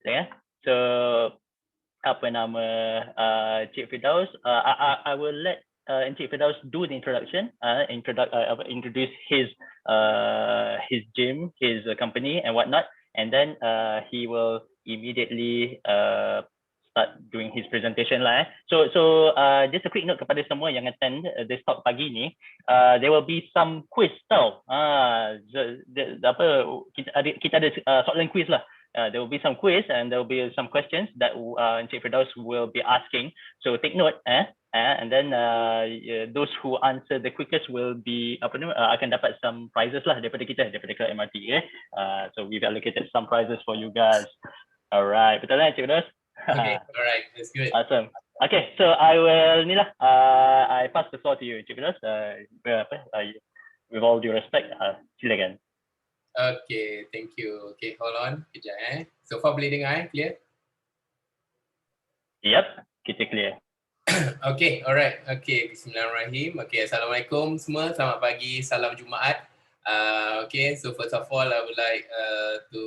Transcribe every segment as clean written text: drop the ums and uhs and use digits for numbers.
Ya. So apa nama Cik Firdaus, I will let Encik Firdaus do the introduction, introduce his gym, his company and whatnot, and then he will immediately start doing his presentation lah. So just a quick note kepada semua yang attend this talk pagi ni, there will be some quiz tau. Kita ada soalan quiz lah. There will be some quiz and there will be some questions that Encik Firdaus will be asking. So take note, and then those who answer the quickest will be akan dapat some prizes lah daripada Club MRT. So we've allocated some prizes for you guys. Alright, betul lah Encik Firdaus? Okay, alright, that's good. Awesome. Okay, so I will I pass the floor to you, Encik Firdaus. With all due respect, silakan. Okay, thank you. Okay, hold on kejap So far boleh dengar clear? Yep, kita clear. Okay, alright. Okay, bismillahirrahmanirrahim. Okay, assalamualaikum semua. Selamat pagi, salam Jumaat. Okay, so first of all I would like to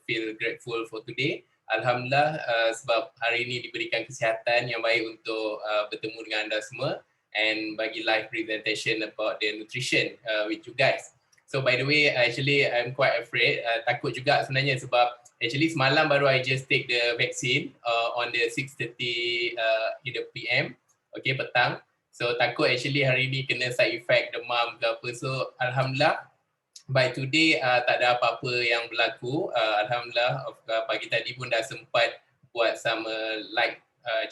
feel grateful for today. Alhamdulillah sebab hari ini diberikan kesihatan yang baik untuk bertemu dengan anda semua and bagi live presentation about the nutrition with you guys. So by the way, actually I'm quite afraid, takut juga sebenarnya sebab actually semalam baru I just take the vaccine on the 6:30 in the PM, okay, petang. So takut actually hari ni kena side effect demam ke apa. So alhamdulillah by today tak ada apa-apa yang berlaku. Alhamdulillah pagi tadi pun dah sempat buat sama light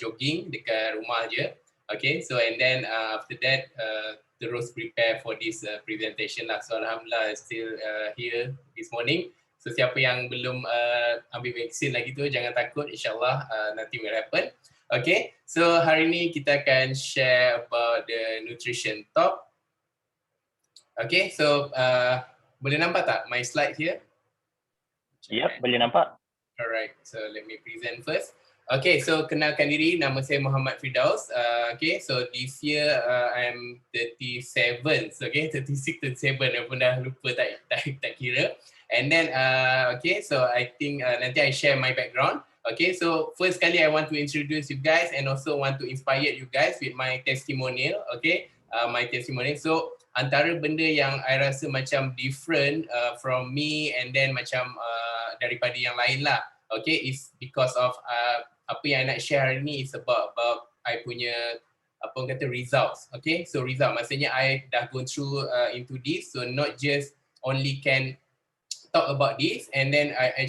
jogging dekat rumah je. Okay, so and then after that terus prepare for this presentation lah. So alhamdulillah still here this morning. So siapa yang belum ambil vaksin lagi tu jangan takut, insyaAllah nothing will happen. Okay, so hari ni kita akan share about the nutrition talk. Okay, so boleh nampak tak my slide here? Yep, boleh nampak. Alright, so let me present first. Okay, so kenalkan diri, nama saya Muhammad Firdaus. Okay, so this year I'm 37, okay, 36, 37, I pun dah lupa tak kira. And then, okay, so I think nanti I share my background. Okay, so first kali I want to introduce you guys and also want to inspire you guys with my testimonial, okay, my testimonial. So antara benda yang I rasa macam different from me and then macam daripada yang lain lah, okay, is because of apa yang I nak share hari ni is about I punya apa orang kata results, okay. So result maksudnya I dah go through into this, so not just only can talk about this and then I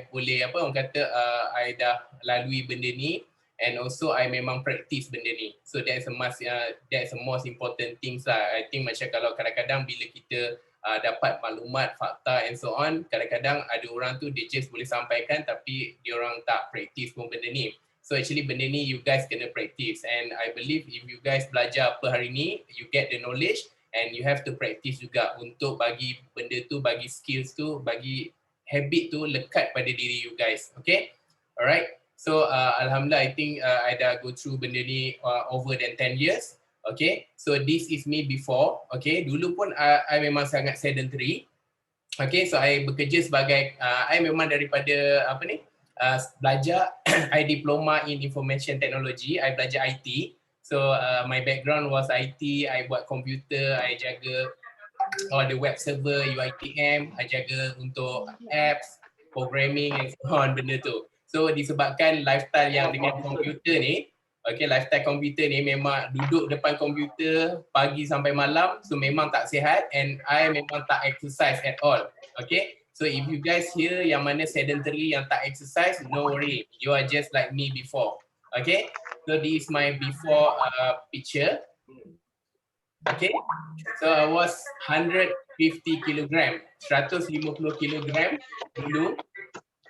boleh apa orang kata I dah lalui benda ni and also I memang practice benda ni. So that's the most important things lah. I think macam kalau kadang-kadang bila kita dapat maklumat, fakta and so on, kadang-kadang ada orang tu dia just boleh sampaikan tapi dia orang tak practice pun benda ni. So actually benda ni you guys kena practice and I believe if you guys belajar apa hari ni, you get the knowledge and you have to practice juga untuk bagi benda tu, bagi skills tu, bagi habit tu lekat pada diri you guys. Okay, alright. So alhamdulillah I think I dah go through benda ni over than 10 years. Okay, so this is me before. Okay, dulu pun I memang sangat sedentary. Okay, so I bekerja sebagai I memang daripada apa ni belajar I diploma in information technology. I belajar IT. So my background was IT. I buat komputer. I jaga all the web server, UITM. I jaga untuk apps, programming and so on benda tu. So disebabkan lifestyle yang dengan komputer ni, okay, lifestyle komputer ni memang duduk depan komputer pagi sampai malam, so memang tak sihat and I memang tak exercise at all. Okay, so if you guys here yang mana sedentary yang tak exercise, no worry, you are just like me before. Okay, so this is my before picture. Okay, so I was 150 kilogram, 150 kilogram dulu.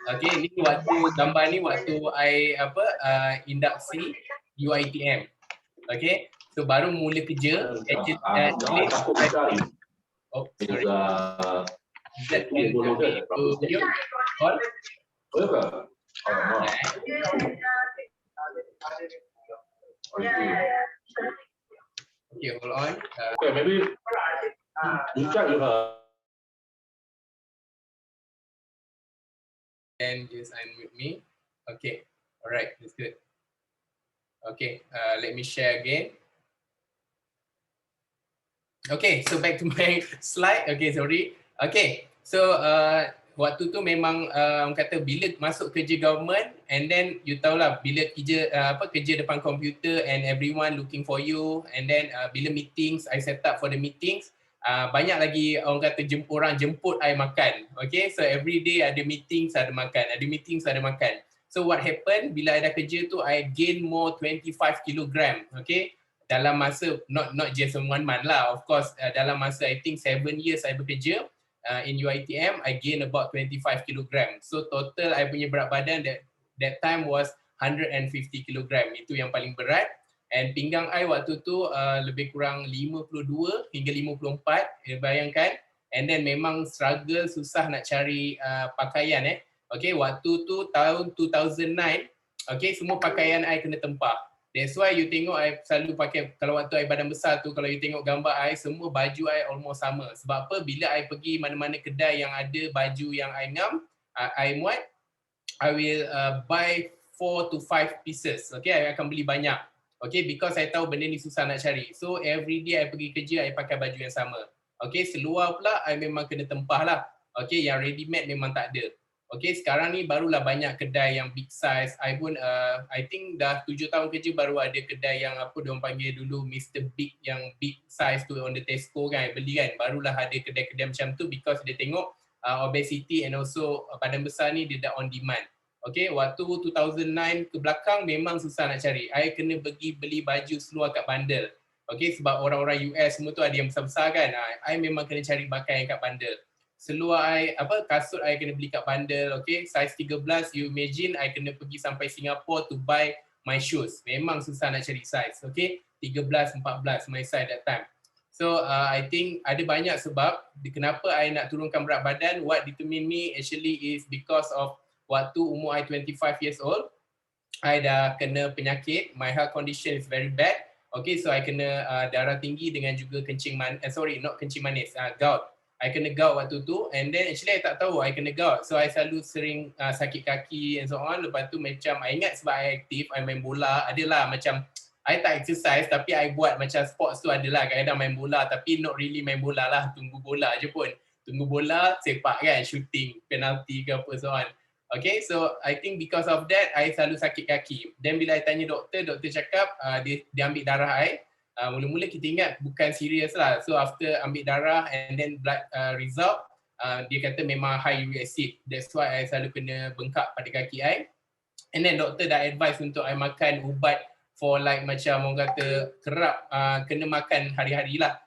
Okay, ni waktu gambar ni waktu I induksi UITM. Okay, so baru mula kerja. Oh, sorry. Okay, hold on. Okay, maybe you check with her. can just unmute me. Okay, alright, that's good. Okay, let me share again. Okay, so back to my slide. Okay, sorry. Okay, so waktu tu memang orang kata bila masuk kerja government, and then you tahulah bila kerja kerja depan komputer and everyone looking for you, and then bila meetings, I set up for the meetings, banyak lagi orang kata orang jemput I makan. Okay, so every day ada meetings, ada makan, ada meetings, ada makan. So what happened bila I dah kerja tu, I gain more 25 kilogram. Okay, dalam masa not just one month lah, of course dalam masa I think 7 years I bekerja in UiTM, I gain about 25 kilogram. So total I punya berat badan that time was 150 kilogram. Itu yang paling berat. And pinggang I waktu tu lebih kurang 52 hingga 54, bayangkan. And then memang struggle, susah nak cari pakaian Okay, waktu tu tahun 2009, okay, semua pakaian I kena tempah. That's why you tengok I selalu pakai, kalau waktu I badan besar tu, kalau you tengok gambar I, semua baju I almost sama. Sebab apa? Bila I pergi mana-mana kedai yang ada baju yang I ngam, I muat, I will buy 4 to 5 pieces. Okay, I akan beli banyak. Okay, because I tahu benda ni susah nak cari. So every day I pergi kerja, I pakai baju yang sama. Okay, seluar pula I memang kena tempah lah. Okay, yang ready made memang tak ada. Okay, sekarang ni barulah banyak kedai yang big size. I pun, I think dah 7 tahun kerja baru ada kedai yang apa diorang panggil dulu Mr. Big, yang big size tu on the Tesco kan, I beli kan. Barulah ada kedai-kedai macam tu because dia tengok obesity and also badan besar ni dia dah on demand. Okay, waktu 2009 ke belakang memang susah nak cari. I kena pergi beli baju seluar kat bandar. Okay, sebab orang-orang US semua tu ada yang besar-besar kan. I memang kena cari pakaian kat bandar. Seluar I, kasut I kena beli kat bandar, okay, size 13, you imagine I kena pergi sampai Singapore to buy my shoes. Memang susah nak cari size, okay, 13, 14 my size that time. So I think ada banyak sebab kenapa I nak turunkan berat badan. What determine me actually is because of waktu umur I 25 years old, I dah kena penyakit, my health condition is very bad. Okay, so I kena darah tinggi dengan juga kencing manis, not kencing manis, gout. I kena gout waktu tu, and then actually I tak tahu I kena gout. So I selalu sering sakit kaki and so on. Lepas tu macam I ingat sebab I aktif, I main bola, adalah macam I tak exercise tapi I buat macam sports tu adalah kadang-kadang main bola tapi not really main bola lah, tunggu bola je pun. Tunggu bola, sepak kan, shooting, penalty ke apa so on. Okay, so I think because of that, I selalu sakit kaki. Then bila I tanya doktor, doktor cakap dia ambil darah I. Mula-mula kita ingat bukan serius lah. So after ambil darah and then blood result, dia kata memang high uric acid. That's why I selalu kena bengkak pada kaki I. And then doktor dah advise untuk I makan ubat for like macam orang kata kerap kena makan hari-hari lah.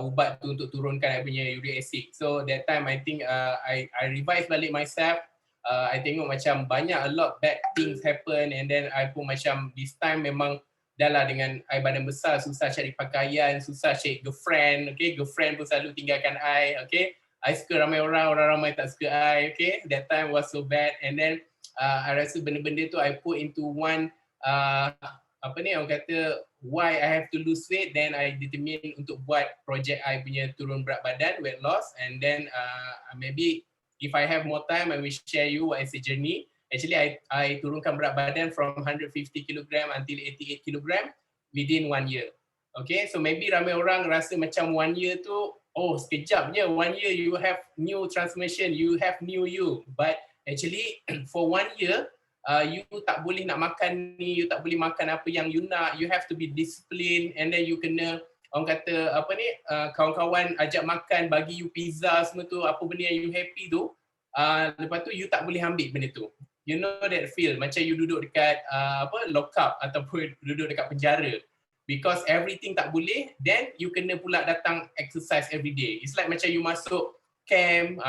Ubat tu untuk turunkan I punya uric acid. So that time I think I revise balik myself. I tengok macam banyak a lot bad things happen, and then I pun macam this time memang dah lah dengan I badan besar, susah cari pakaian, susah cari girlfriend, okay, girlfriend pun selalu tinggalkan I, okay, I suka ramai orang ramai tak suka I, okay, that time was so bad. And then I rasa benda-benda tu I put into one orang kata why I have to lose weight, then I determine untuk buat project I punya turun berat badan, weight loss. And then maybe if I have more time I will share you what is the journey. Actually, I turunkan berat badan from 150 kg until 88 kg within 1 year. Okay, so maybe ramai orang rasa macam 1 year tu, oh sekejap je, 1 year you have new transformation, you have new you. But actually, for 1 year, you tak boleh nak makan ni, you tak boleh makan apa yang you nak, you have to be disciplined, and then you kena, orang kata kawan-kawan ajak makan, bagi you pizza semua tu, apa benda yang you happy tu, lepas tu you tak boleh ambil benda tu. You know that feel macam you duduk dekat lock up ataupun duduk dekat penjara because everything tak boleh, then you kena pula datang exercise every day. It's like macam you masuk camp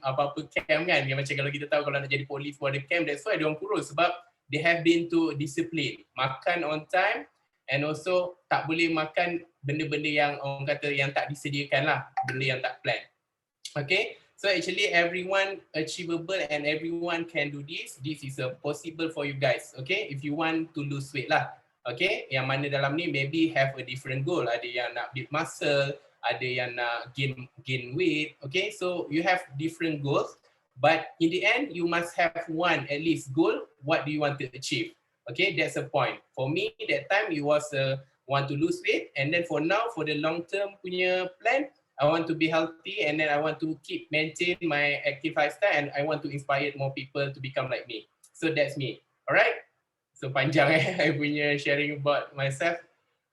apa-apa camp kan, yang macam kalau kita tahu kalau nak jadi polis pun ada camp. That's why dia orang kurus sebab they have been to discipline, makan on time, and also tak boleh makan benda-benda yang orang kata yang tak disediakan lah, benda yang tak plan. Okay, so actually everyone achievable and everyone can do this. This is possible for you guys. Okay, if you want to lose weight lah. Okay, yang mana dalam ni maybe have a different goal. Ada yang nak build muscle, ada yang nak gain weight. Okay, so you have different goals. But in the end, you must have one at least goal. What do you want to achieve? Okay, that's the point. For me, that time it was want to lose weight, and then for now, for the long term punya plan, I want to be healthy, and then I want to keep maintain my active lifestyle, and I want to inspire more people to become like me. So that's me. Alright. So panjang I punya sharing about myself.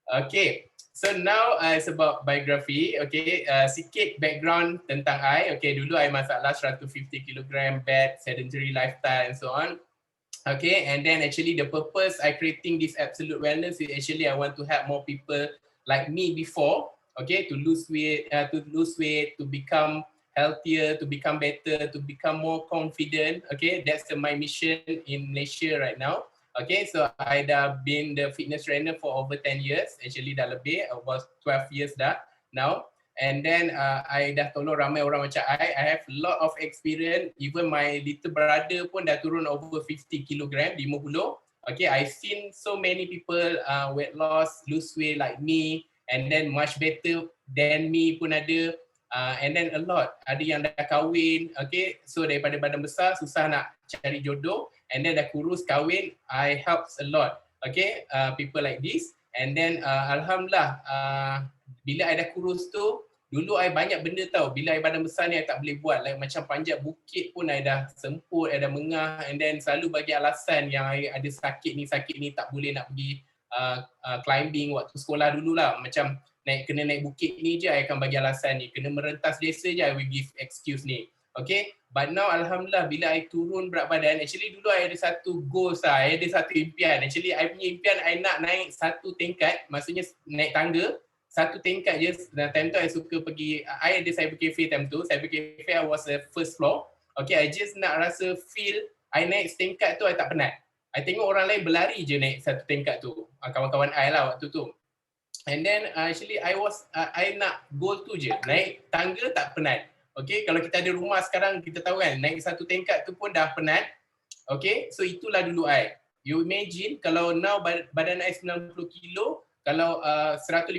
Okay. So now it's about biography. Okay, sikit background tentang I. Okay, dulu I masalah 150 kg, bad, sedentary lifestyle and so on. Okay, and then actually the purpose I creating this absolute wellness is actually I want to help more people like me before. Okay, to lose weight, to become healthier, to become better, to become more confident. Okay, that's my mission in Malaysia right now. Okay, so I dah been the fitness trainer for over 10 years. Actually dah lebih, about 12 years dah now. And then I dah tolong ramai orang macam I have a lot of experience. Even my little brother pun dah turun over 50 kg, 50. Okay, I've seen so many people weight loss, lose weight like me, and then much better than me pun ada. And then a lot, ada yang dah kahwin. Okay, so daripada badan besar susah nak cari jodoh, and then dah kurus kahwin, I helps a lot. Okay, people like this. And then alhamdulillah, bila I dah kurus tu, dulu I banyak benda tahu. Bila I badan besar ni I tak boleh buat. Like macam panjat bukit pun I dah semput, I dah mengah, and then selalu bagi alasan yang I ada sakit ni, tak boleh nak pergi climbing waktu sekolah dulu lah. Macam kena naik bukit ni je I akan bagi alasan ni. Kena merentas desa je I will give excuse ni. Okay, but now alhamdulillah bila I turun berat badan, actually dulu I ada satu goals lah, I ada satu impian. Actually I punya impian I nak naik satu tingkat, maksudnya naik tangga, satu tingkat je. Dan time tu I suka pergi, I ada cyber cafe time tu, cyber cafe I was the first floor. Okay, I just nak rasa feel, I naik setingkat tu I tak penat. I tengok orang lain berlari je naik satu tingkat tu, kawan-kawan I lah waktu tu. And then actually I nak goal tu je, naik tangga tak penat. Okay, kalau kita ada rumah sekarang, kita tahu kan, naik satu tingkat tu pun dah penat. Okay, so itulah dulu I. You imagine kalau now badan I 90 kilo, kalau 150,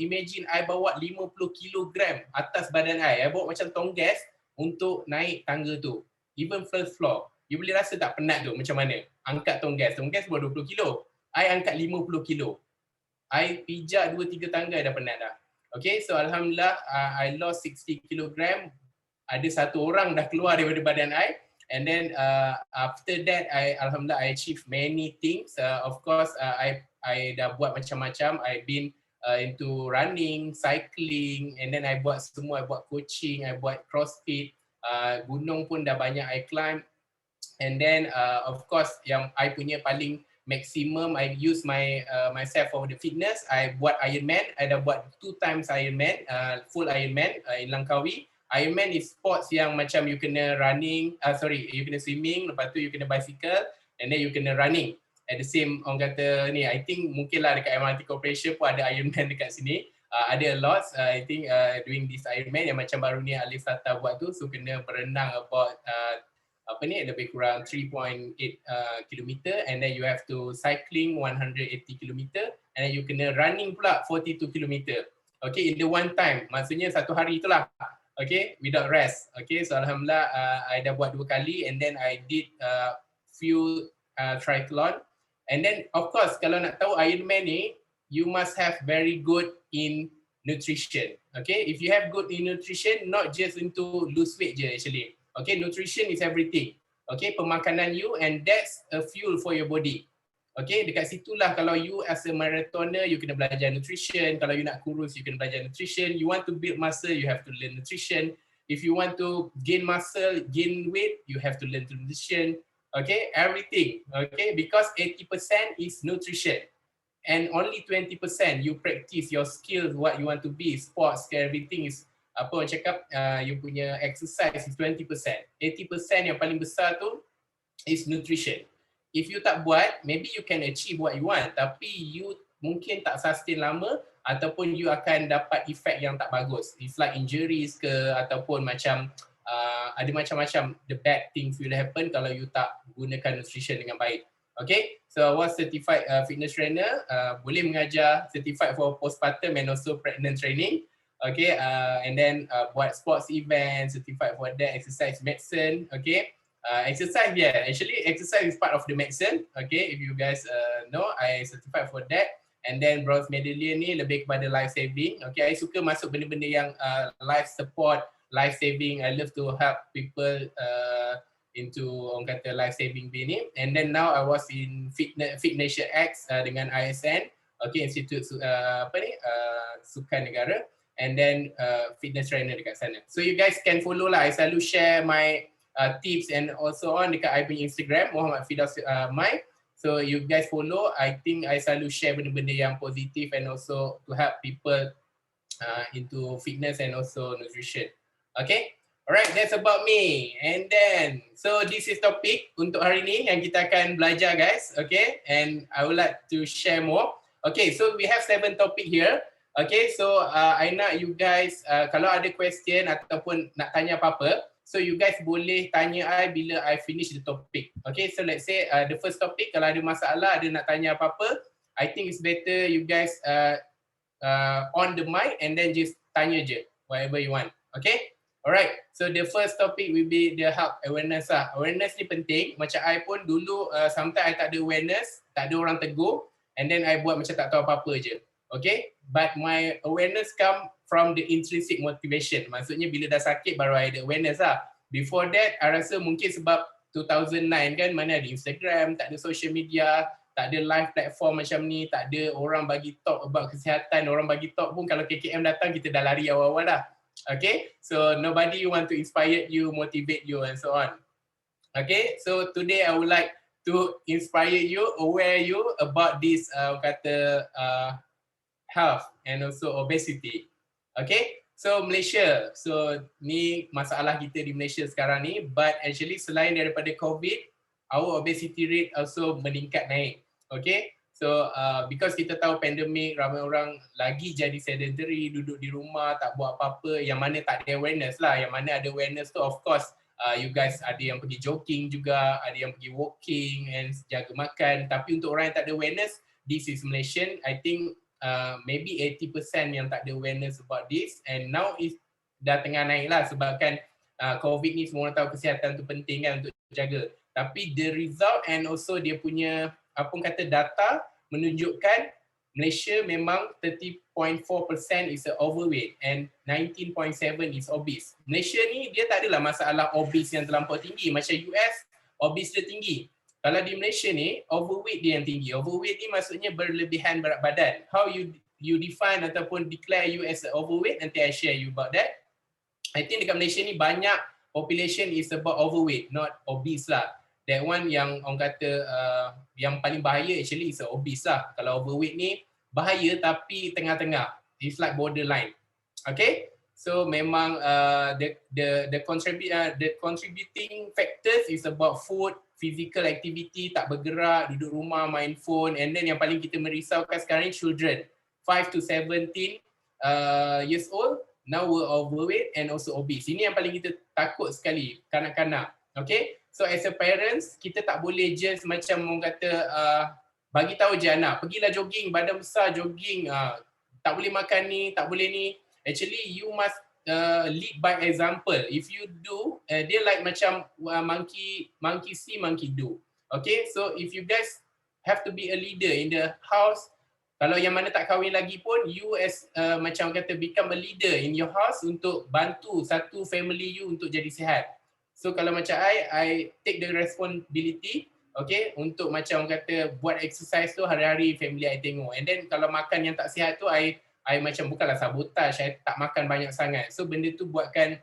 imagine I bawa 50 kilogram atas badan I bawa macam tonggas untuk naik tangga tu. Even first floor. You boleh rasa tak penat tu macam mana? Angkat tonggas bawa 20 kilo. I angkat 50 kilo. I pijak 2-3 tangga dah penat dah. Okay, so alhamdulillah I lost 60 kilogram. Ada satu orang dah keluar daripada badan I. And then after that, alhamdulillah I achieve many things. Of course, I dah buat macam-macam. I've been into running, cycling, and then I buat semua. I buat coaching, I buat crossfit. Gunung pun dah banyak I climb. And then of course, yang I punya paling maximum, I use myself for the fitness. I buat Ironman. I dah buat 2 times Ironman, full Ironman in Langkawi. Ironman is sports yang macam you kena running, you kena swimming, lepas tu you kena bicycle, and then you kena running. At the same, orang kata ni, I think mungkin lah dekat MRT Corporation pun ada Ironman dekat sini. Ada a lot, I think doing this Ironman yang macam baru ni Alif Sata buat tu, so kena berenang about lebih kurang 3.8 km, and then you have to cycling 180 km, and then you kena running pula 42 km. Okay, in the one time, maksudnya satu hari itulah. Okay, without rest. Okay, so alhamdulillah I dah buat 2 kali, and then I did few triathlon. And then of course kalau nak tahu Ironman ni, you must have very good in nutrition. Okay, if you have good in nutrition, not just into lose weight je actually. Okay, nutrition is everything. Okay, pemakanan you, and that's a fuel for your body. Okay, dekat situlah kalau you as a marathoner, you kena belajar nutrition. Kalau you nak kurus, you kena belajar nutrition. You want to build muscle, you have to learn nutrition. If you want to gain muscle, gain weight, you have to learn nutrition. Okay, everything. Okay, because 80% is nutrition. And only 20% you practice your skills, what you want to be, sports, everything is, apa orang cakap, you punya exercise is 20%. 80% yang paling besar tu is nutrition. If you tak buat, maybe you can achieve what you want, tapi you mungkin tak sustain lama, ataupun you akan dapat efek yang tak bagus. It's like injuries ke, ataupun macam ada macam-macam the bad things will happen kalau you tak gunakan nutrition dengan baik. Okay, so I was certified fitness trainer, boleh mengajar certified for postpartum and also pregnant training. Okay, and then buat sports event, certified for that, exercise medicine. Okay, exercise, yeah, actually exercise is part of the medicine. Okay, if you guys know, I certified for that. And then bronze medallion ni lebih kepada life saving. Okay, I suka masuk benda-benda yang life support, life saving. I love to help people into orang kata life saving ni. And then now I was in Fit Nation X dengan ISN. Okay, Institut Sukan Negara. And then fitness trainer dekat sana. So you guys can follow lah. I selalu share my tips and also on dekat I punya Instagram, Muhammad Firdaus Mai. So you guys follow. I think I selalu share benda-benda yang positif and also to help people into fitness and also nutrition. Okay. Alright, that's about me. And then, so this is topic untuk hari ni yang kita akan belajar guys. Okay. And I would like to share more. Okay, so we have 7 topic here. Okay, so I nak you guys kalau ada question ataupun nak tanya apa-apa, so you guys boleh tanya I bila I finish the topic. Okay, so let's say the first topic, kalau ada masalah, ada nak tanya apa-apa, I think it's better you guys on the mic and then just tanya je whatever you want. Okay, alright. So the first topic will be the health awareness lah. Awareness ni penting. Macam I pun dulu sometimes I tak ada awareness, tak ada orang tegur, and then I buat macam tak tahu apa-apa je. Okay, but my awareness come from the intrinsic motivation. Maksudnya bila dah sakit baru I ada awareness lah. Before that, I rasa mungkin sebab 2009 kan, mana ada Instagram, tak ada social media, tak ada live platform macam ni, tak ada orang bagi talk about kesihatan. Orang bagi talk pun kalau KKM datang, kita dah lari awal-awal dah. Okay, so nobody want to inspire you, motivate you and so on. Okay, so today I would like to inspire you, aware you about this health and also obesity. Okay, so Malaysia, so ni masalah kita di Malaysia sekarang ni, but actually selain daripada COVID, our obesity rate also meningkat naik. Okay, so because kita tahu pandemik, ramai orang lagi jadi sedentary, duduk di rumah, tak buat apa-apa, yang mana tak ada awareness lah. Yang mana ada awareness tu of course, you guys ada yang pergi jogging juga, ada yang pergi walking and jaga makan. Tapi untuk orang yang tak ada awareness, this is Malaysian, I think maybe 80% yang tak ada awareness about this, and now is dah tengah naik lah sebabkan COVID ni semua orang tahu kesihatan tu penting kan untuk jaga. Tapi the result and also dia punya apa kata data menunjukkan Malaysia memang 30.4% is overweight and 19.7 is obese. Malaysia ni dia tak adalah masalah obese yang terlampau tinggi macam US, obese dia tinggi. Kalau di Malaysia ni, overweight dia yang tinggi. Overweight ni maksudnya berlebihan berat badan. How you define ataupun declare you as overweight, nanti I share you about that. I think dekat Malaysia ni banyak population is about overweight, not obese lah. That one yang orang kata yang paling bahaya actually is obese lah. Kalau overweight ni bahaya tapi tengah-tengah. It's like borderline. Okay? So memang the contributing factors is about food, physical activity, tak bergerak, duduk rumah, main phone, and then yang paling kita merisaukan sekarang ni children 5 to 17 years old now were overweight and also obese. Ini yang paling kita takut sekali, kanak-kanak. Okay, so as a parents, kita tak boleh just macam orang kata bagi tahu je anak, pergilah jogging, badan besar jogging, tak boleh makan ni, tak boleh ni. Actually you must lead by example. If you do, dia like macam monkey see, monkey do. Okay, so if you guys have to be a leader in the house, kalau yang mana tak kahwin lagi pun, you as macam kata become a leader in your house untuk bantu satu family you untuk jadi sihat. So kalau macam I take the responsibility, okay, untuk macam kata buat exercise tu hari-hari family I tengok. And then kalau makan yang tak sihat tu, I macam bukanlah sabotage, saya tak makan banyak sangat. So benda tu buatkan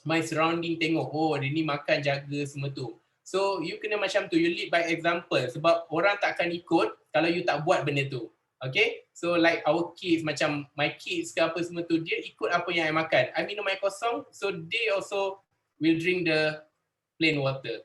my surrounding tengok, oh dia ni makan jaga semua tu. So you kena macam tu, you lead by example. Sebab orang tak akan ikut kalau you tak buat benda tu. Okay, so like our kids, macam my kids ke apa semua tu, dia ikut apa yang I makan. I minum air kosong, so they also will drink the plain water.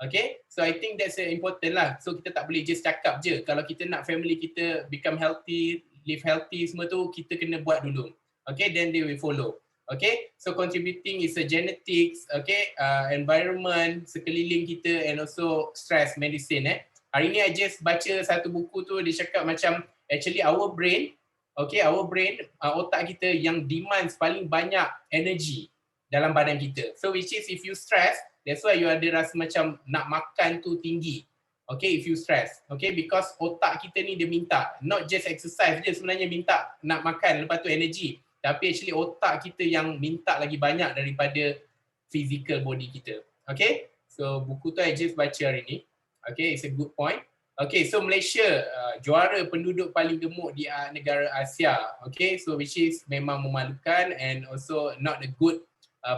Okay, so I think that's important lah. So kita tak boleh just cakap je. Kalau kita nak family kita become healthy, live healthy semua tu, kita kena buat dulu. Okay, then they will follow. Okay, so contributing is a genetics, okay, environment, sekeliling kita, and also stress medicine. Hari ni I just baca satu buku tu, dia cakap macam actually our brain, okay, our brain, otak kita yang demands paling banyak energy dalam badan kita. So which is if you stress, that's why you ada rasa macam nak makan tu tinggi. Okay, if you stress. Okay, because otak kita ni dia minta, not just exercise je sebenarnya minta nak makan, lepas tu energy. Tapi actually otak kita yang minta lagi banyak daripada physical body kita. Okay, so buku tu I just baca hari ni. Okay, it's a good point. Okay, so Malaysia juara penduduk paling gemuk di negara Asia. Okay, so which is memang memalukan and also not a good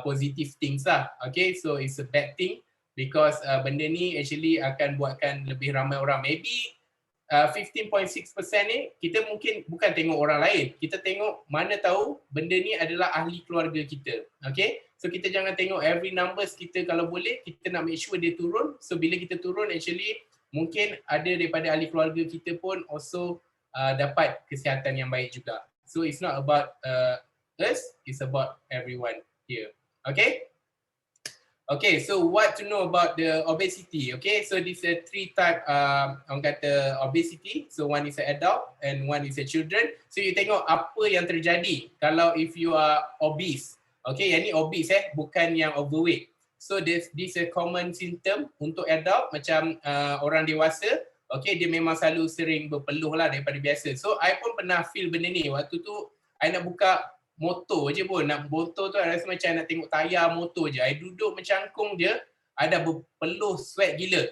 positive things lah. Okay, so it's a bad thing because benda ni actually akan buatkan lebih ramai orang. Maybe 15.6% ni kita mungkin bukan tengok orang lain, kita tengok mana tahu benda ni adalah ahli keluarga kita. Okay, so kita jangan tengok every numbers kita, kalau boleh kita nak make sure dia turun. So bila kita turun actually mungkin ada daripada ahli keluarga kita pun also dapat kesihatan yang baik juga. So it's not about us, it's about everyone here. Okay? Okay, so what to know about the obesity? Okay, so this is a 3 type orang kata obesity. So one is an adult and one is a children. So you tengok apa yang terjadi kalau if you are obese. Okay, yang ni obese bukan yang overweight. So this a common symptom untuk adult macam orang dewasa. Okay, dia memang selalu sering berpeluh lah daripada biasa. So I pun pernah feel benda ni. Waktu tu I nak buka motor je pun. Nak motor tu I rasa macam nak tengok tayar motor je. I duduk mencangkung je, I dah berpeluh sweat gila.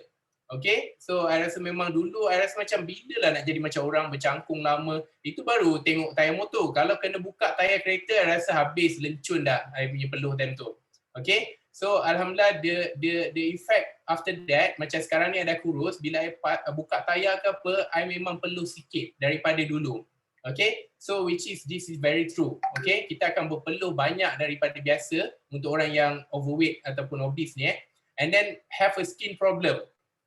Okay, so I rasa memang dulu I rasa macam bila lah nak jadi macam orang bercangkung lama. Itu baru tengok tayar motor. Kalau kena buka tayar kereta, I rasa habis lencun dah I punya peluh time tu. Okay. So alhamdulillah the effect after that, macam sekarang ni ada kurus, bila I buka tayar ke apa, I memang perlu sikit daripada dulu. Okay, so which is this is very true. Okay, kita akan berpeluh banyak daripada biasa untuk orang yang overweight ataupun obese ni and then have a skin problem.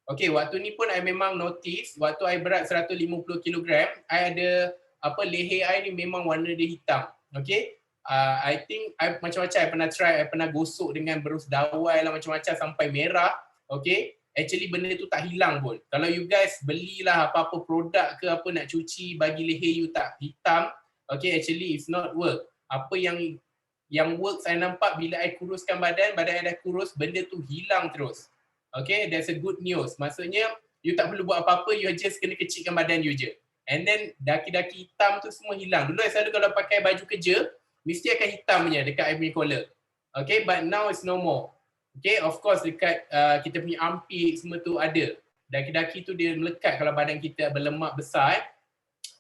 Okay, waktu ni pun I memang notice, waktu I berat 150 kg, I ada leher I ni memang warna dia hitam. Okay, I think macam-macam I pernah try, I pernah gosok dengan berus dawai lah macam-macam sampai merah. Okay, actually benda tu tak hilang pun. Kalau you guys belilah apa-apa produk ke apa nak cuci bagi leher you tak hitam, okay, actually it's not work. Apa yang work saya nampak bila I kuruskan badan I dah kurus, benda tu hilang terus. Okay, that's a good news. Maksudnya you tak perlu buat apa-apa, you just kena kecilkan badan you je. And then daki-daki hitam tu semua hilang. Dulu I selalu kalau pakai baju kerja, mesti akan hitam punya dekat I punya collar. Okay, but now it's no more. Okay, of course dekat kita punya armpit semua tu ada. Daki-daki tu dia melekat kalau badan kita berlemak besar.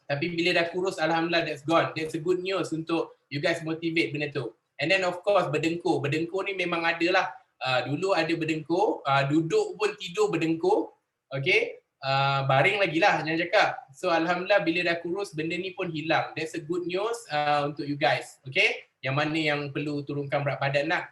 Tapi bila dah kurus, alhamdulillah that's gone. That's a good news untuk you guys motivate benda tu. And then of course berdengkur. Berdengkur ni memang ada lah. Dulu ada berdengkur, duduk pun tidur berdengkur. Okay, baring lagi lah jangan cakap. So alhamdulillah bila dah kurus benda ni pun hilang. That's a good news untuk you guys. Okay, yang mana yang perlu turunkan berat badan lah.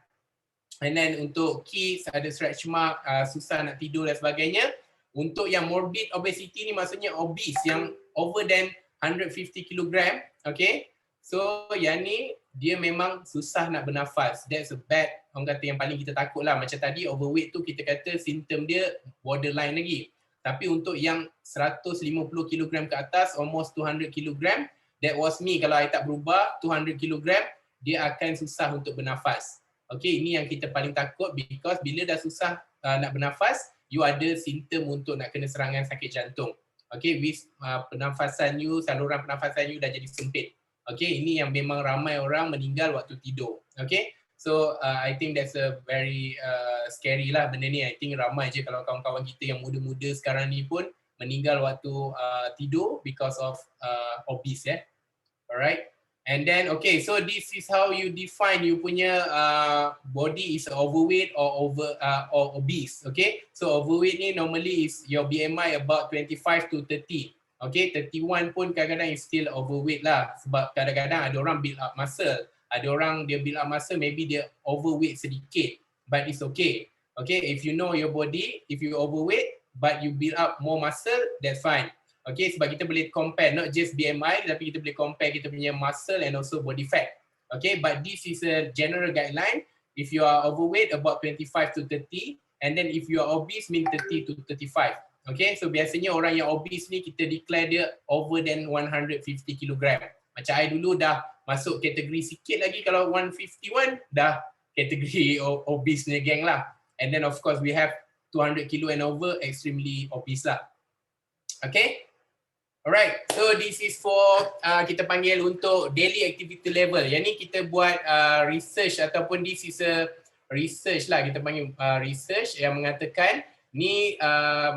And then untuk kids ada stretch mark, susah nak tidur dan sebagainya. Untuk yang morbid obesity ni maksudnya obese yang over than 150 kg. Okay, so yang ni dia memang susah nak bernafas. That's a bad, orang kata yang paling kita takut lah. Macam tadi overweight tu kita kata simptom dia borderline lagi. Tapi untuk yang 150 kg ke atas, almost 200 kg, that was me kalau I tak berubah, 200 kg, dia akan susah untuk bernafas. Okay, ini yang kita paling takut because bila dah susah nak bernafas, you ada simptom untuk nak kena serangan sakit jantung. Okay, with pernafasan you, saluran pernafasan you dah jadi sempit. Okay, ini yang memang ramai orang meninggal waktu tidur. Okay, so I think that's a very scary lah benda ni. I think ramai je kalau kawan-kawan kita yang muda-muda sekarang ni pun meninggal waktu tidur because of obese Alright. And then okay, so this is how you define you punya body is overweight or or obese. Okay, so overweight ni normally is your BMI about 25 to 30. Okay, 31 pun kadang-kadang is still overweight lah sebab kadang-kadang ada orang build up muscle. Ada orang dia build up muscle, maybe dia overweight sedikit, but it's okay. Okay, if you know your body, if you overweight but you build up more muscle, that's fine. Okay, sebab kita boleh compare not just BMI tapi kita boleh compare kita punya muscle and also body fat. Okay, but this is a general guideline. If you are overweight about 25 to 30 and then if you are obese mean 30 to 35. Okay, so biasanya orang yang obese ni kita declare dia over than 150 kg. Macam I dulu dah masuk kategori sikit lagi, kalau 151 dah kategori obese punya gang lah. And then of course we have 200 kilo and over, extremely obese lah. Okay. Alright, so this is for kita panggil untuk daily activity level. Yang ni kita buat research ataupun this is a research lah, kita panggil research yang mengatakan ni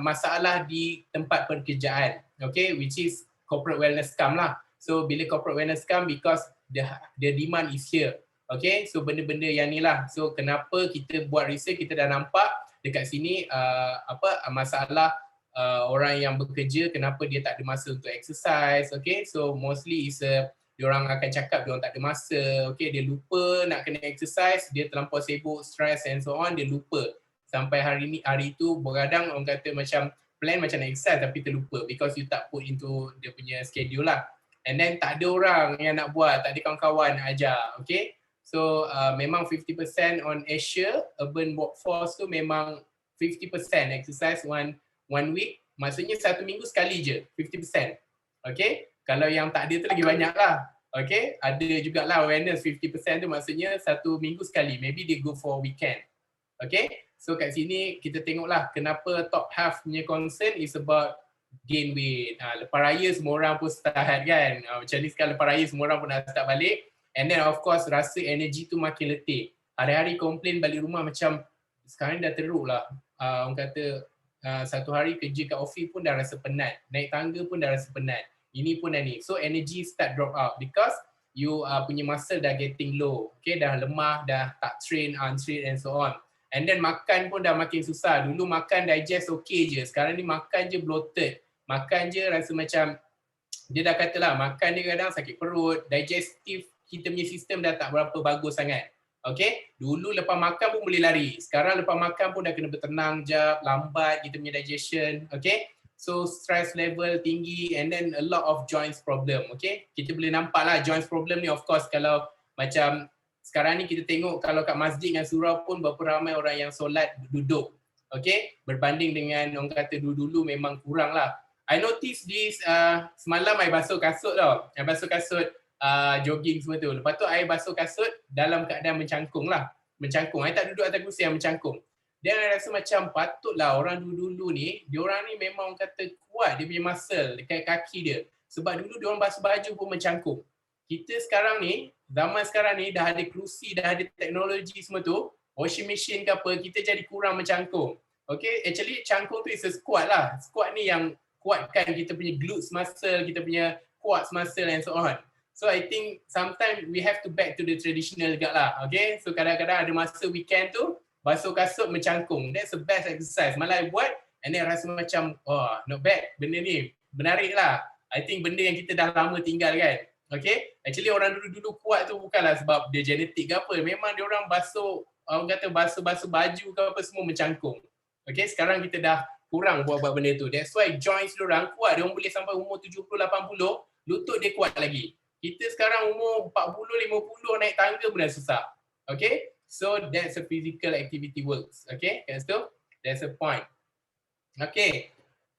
masalah di tempat pekerjaan, okay, which is corporate wellness scam lah. So bila corporate wellness scam, because the demand is here, okay, so benda-benda yang ni lah. So kenapa kita buat research, kita dah nampak dekat sini masalah orang yang bekerja, kenapa dia tak ada masa untuk exercise, okay, so mostly is diorang akan cakap diorang tak ada masa, okay, dia lupa nak kena exercise, dia terlampau sibuk, stress and so on, dia lupa. Sampai hari tu kadang orang kata macam plan macam nak exercise tapi terlupa because you tak put into dia punya schedule lah. And then tak ada orang yang nak buat, tak ada kawan-kawan nak ajar, okay. So memang 50% on Asia, urban workforce tu memang 50% exercise one week, maksudnya satu minggu sekali je, 50%. Okay, kalau yang tak ada tu lagi banyak lah. Okay, ada jugalah awareness 50% tu maksudnya satu minggu sekali, maybe they go for weekend. Okay, so kat sini kita tengoklah kenapa top half punya concern is about gain weight. Lepas raya semua orang pun start kan, macam ni sekarang lepas raya semua orang pun dah start balik. And then of course rasa energy tu makin letih. Hari-hari komplain balik rumah macam sekarang dah teruk lah. Orang kata satu hari kerja kat office pun dah rasa penat, naik tangga pun dah rasa penat, ini pun dah ni. So energy start drop out because you punya muscle dah getting low, okay, dah lemah, dah tak train, untrain and so on. And then makan pun dah makin susah. Dulu makan digest okay je, sekarang ni makan je bloated, makan je rasa macam, dia dah katalah makan dia kadang sakit perut, digestive kita punya sistem dah tak berapa bagus sangat. Okay, dulu lepas makan pun boleh lari. Sekarang lepas makan pun dah kena bertenang jap, lambat kita punya digestion. Okay, so stress level tinggi and then a lot of joints problem. Okay, kita boleh nampak lah joints problem ni of course kalau macam sekarang ni kita tengok kalau kat masjid dan surau pun berapa ramai orang yang solat duduk. Okay, berbanding dengan orang kata dulu memang kurang lah. I notice this, semalam I basuh kasut tau. I basuh kasut jogging semua tu. Lepas tu I basuh kasut dalam keadaan mencangkung lah. Mencangkung. I tak duduk atas kursi yang mencangkung. Dan I rasa macam patutlah orang dulu-dulu ni, diorang ni memang kata kuat dia punya muscle dekat kaki dia. Sebab dulu diorang basuh baju pun mencangkung. Kita sekarang ni, zaman sekarang ni dah ada kerusi, dah ada teknologi semua tu, washing machine ke apa, kita jadi kurang mencangkung. Okay, actually cangkung tu is a squat lah. Squat ni yang kuatkan kita punya glutes muscle, kita punya quads muscle and so on. So I think sometimes we have to back to the traditional juga lah. Okay, so kadang-kadang ada masa weekend tu basuh kasut mencangkung. That's the best exercise. Malah I buat and then rasa macam oh not bad benda ni. Menarik lah. I think benda yang kita dah lama tinggal kan. Okay, actually orang dulu-dulu kuat tu bukanlah sebab dia genetik ke apa. Memang dia orang basuh, orang kata basuh baju ke apa semua mencangkung. Okay, sekarang kita dah kurang buat benda tu. That's why joints dia orang kuat. Dia orang boleh sampai umur 70, 80, lutut dia kuat lagi. Kita sekarang umur 40, 50 naik tangga pun dah susah. Okay, so that's a physical activity works. Okay, kat situ, that's a point. Okay,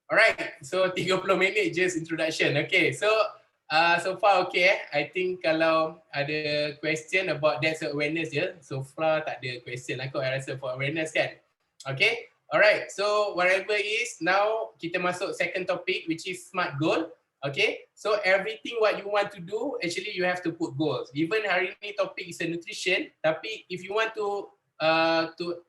alright, so 30 minit just introduction. Okay, so so far okay I think kalau ada question about that's awareness je. So far tak ada question lah kot I rasa for awareness kan. Okay, alright, so whatever is, now kita masuk second topic which is SMART goal. Okay, so everything what you want to do, actually you have to put goals. Even hari ni topik is a nutrition, tapi if you want to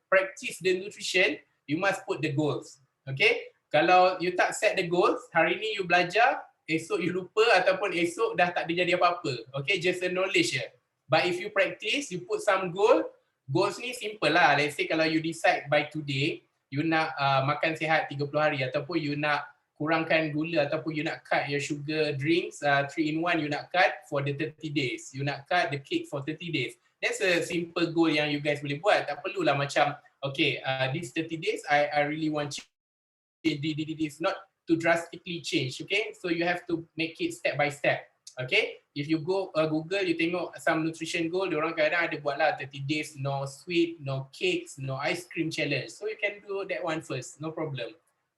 practice the nutrition, you must put the goals. Okay, kalau you tak set the goals, hari ni you belajar, esok you lupa ataupun esok dah tak ada jadi apa-apa. Okay, just a knowledge je. But if you practice, you put some goal, goals ni simple lah. Let's say kalau you decide by today, you nak makan sihat 30 hari ataupun you nak kurangkan gula ataupun you nak cut your sugar drinks, 3-in-1 you nak cut for the 30 days. You nak cut the cake for 30 days. That's a simple goal yang you guys boleh buat. Tak perlulah macam, okay, this 30 days I really want change. This not to drastically change, okay? So you have to make it step by step, okay? If you go Google, you tengok some nutrition goal, diorang kadang ada buat lah 30 days, no sweet, no cakes, no ice cream challenge. So you can do that one first, no problem.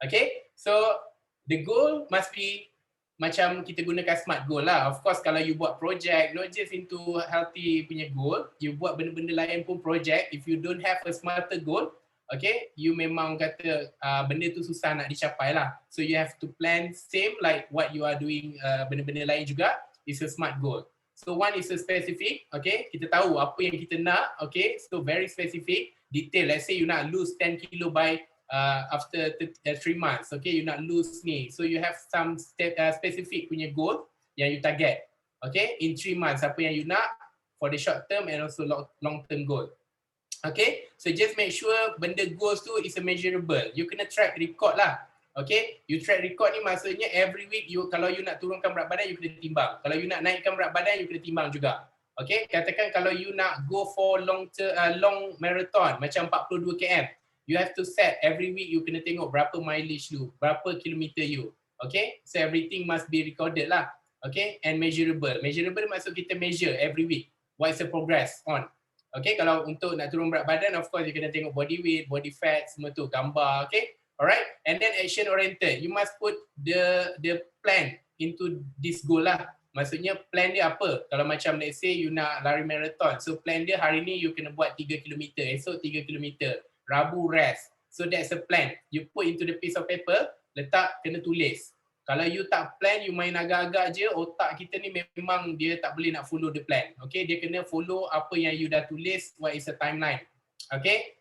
Okay? So the goal must be macam kita gunakan SMART goal lah. Of course kalau you buat project, not just into healthy punya goal, you buat benda-benda lain pun project, if you don't have a smarter goal, okay, you memang kata benda tu susah nak dicapai lah. So you have to plan same like what you are doing benda-benda lain juga, is a SMART goal. So one is a specific, okay, kita tahu apa yang kita nak, okay, so very specific, detail. Let's say you nak lose 10 kilo by after 3 months, okay, you nak lose ni. So you have some specific punya goal yang you target, okay, in 3 months, apa yang you nak for the short term and also long term goal. Okay, so just make sure benda goals tu is a measurable. You kena track record lah. Okay, you track record ni maksudnya every week you, kalau you nak turunkan berat badan, you kena timbang. Kalau you nak naikkan berat badan, you kena timbang juga. Okay, katakan kalau you nak go for long marathon macam 42 km, you have to set every week you kena tengok berapa mileage you, berapa kilometer you. Okay, so everything must be recorded lah. Okay, and measurable. Measurable maksud kita measure every week. What is the progress on? Okay, kalau untuk nak turun berat badan, of course you kena tengok body weight, body fat, semua tu, gambar, okay? Alright, and then action oriented. You must put the plan into this goal lah. Maksudnya plan dia apa? Kalau macam let's say you nak lari marathon, so plan dia hari ni you kena buat 3 km, esok 3 km, Rabu rest. So that's a plan. You put into the piece of paper, letak, kena tulis. Kalau you tak plan, you main agak-agak je, otak kita ni memang dia tak boleh nak follow the plan. Okay, dia kena follow apa yang you dah tulis, what is the timeline. Okay,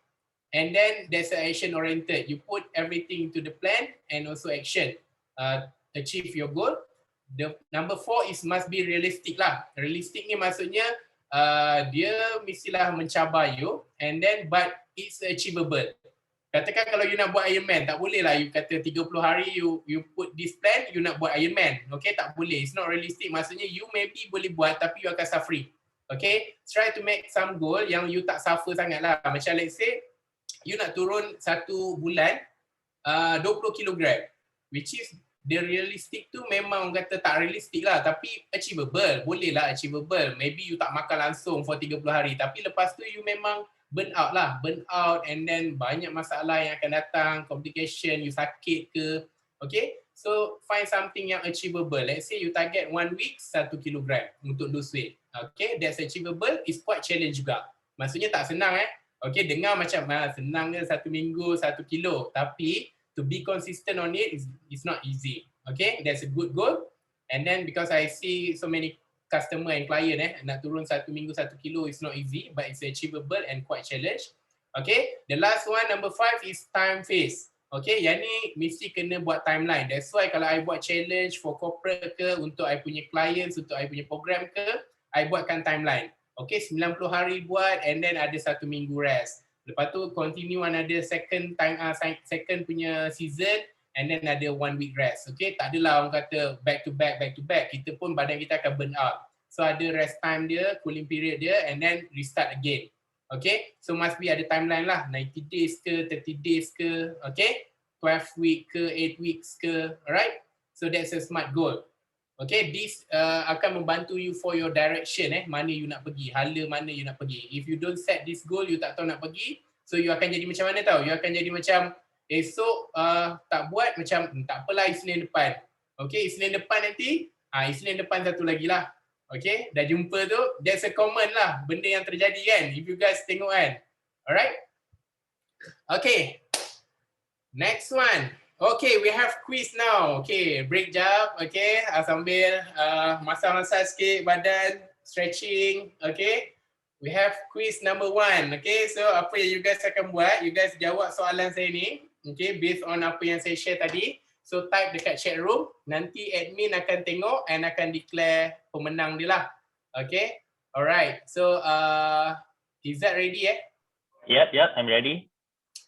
and then there's a action oriented. You put everything into the plan and also action. Achieve your goal. The number 4 is must be realistic lah. Realistic ni maksudnya dia mestilah mencabar you, and then but it's achievable. Katakan kalau you nak buat Ironman, tak boleh lah you kata 30 hari you put this plan, you nak buat Ironman. Okay, tak boleh. It's not realistic. Maksudnya you maybe boleh buat tapi you akan suffering. Okay, try to make some goal yang you tak suffer sangat lah. Macam let's say, you nak turun 1 bulan 20 kg. Which is, the realistic tu memang orang kata tak realistic lah. Tapi achievable. Boleh lah achievable. Maybe you tak makan langsung for 30 hari. Tapi lepas tu you memang burn out lah, burn out, and then banyak masalah yang akan datang, complication, you sakit ke, okay? So find something yang achievable. Let's say you target 1 week 1 kilogram untuk lose weight, okay? That's achievable, is quite challenge juga. Maksudnya tak senang okay? Dengar macam senang ke 1 minggu 1 kilo, tapi to be consistent on it is not easy, okay? That's a good goal. And then because I see so many customer and client nak turun 1 minggu 1 kilo is not easy, but it's achievable and quite challenge. Okay, the last one, number 5 is time phase. Okay, yang ni mesti kena buat timeline. That's why kalau I buat challenge for corporate ke, untuk I punya clients, untuk I punya program ke, I buatkan timeline. Okay, 90 hari buat, and then ada 1 minggu rest. Lepas tu continue another second punya season, and then ada 1 week rest. Okay, tak adalah orang kata back to back. Kita pun badan kita akan burn out. So ada rest time dia, cooling period dia, and then restart again. Okay, so must be ada timeline lah. 90 days ke, 30 days ke, okay, 12 week ke, 8 weeks ke, alright. So that's a SMART goal. Okay, this akan membantu you for your direction, mana you nak pergi, hala mana you nak pergi. If you don't set this goal, you tak tahu nak pergi, so you akan jadi macam mana tahu? You akan jadi macam esok tak buat, macam tak apalah Isnin depan. Okay, Isnin depan nanti, Isnin depan satu lagi lah. Okay, dah jumpa tu, that's a common lah, benda yang terjadi kan, if you guys tengok kan. Alright. Okay, next one. Okay, we have quiz now. Okay, break jap. Okay, sambil masak-masak sikit badan, stretching. Okay, we have quiz number 1. Okay, so apa yang you guys akan buat, you guys jawab soalan saya ni. Okay, based on apa yang saya share tadi. So type dekat chat room, nanti admin akan tengok and akan declare pemenang dia lah. Okay, alright. So is that ready Yep, I'm ready.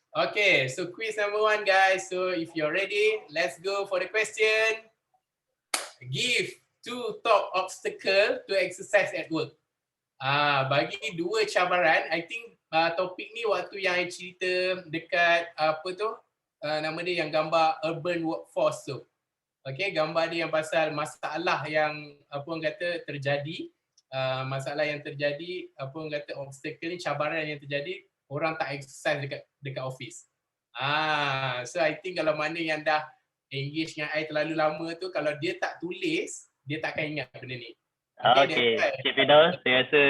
Okay, so quiz number 1 guys. So if you're ready, let's go for the question. Give 2 top obstacle to exercise at work. Bagi 2 cabaran. I think topik ni waktu yang I cerita dekat apa tu, nama dia yang gambar urban workforce tu. Okay, gambar dia yang pasal masalah yang apa orang kata terjadi, masalah yang terjadi, apa orang kata obstacle ni, cabaran yang terjadi, orang tak exercise dekat office. So I think kalau mana yang dah engage dengan I terlalu lama tu, kalau dia tak tulis, dia takkan ingat benda ni. Okay, that's Okay, why. Cik Firdaus, saya rasa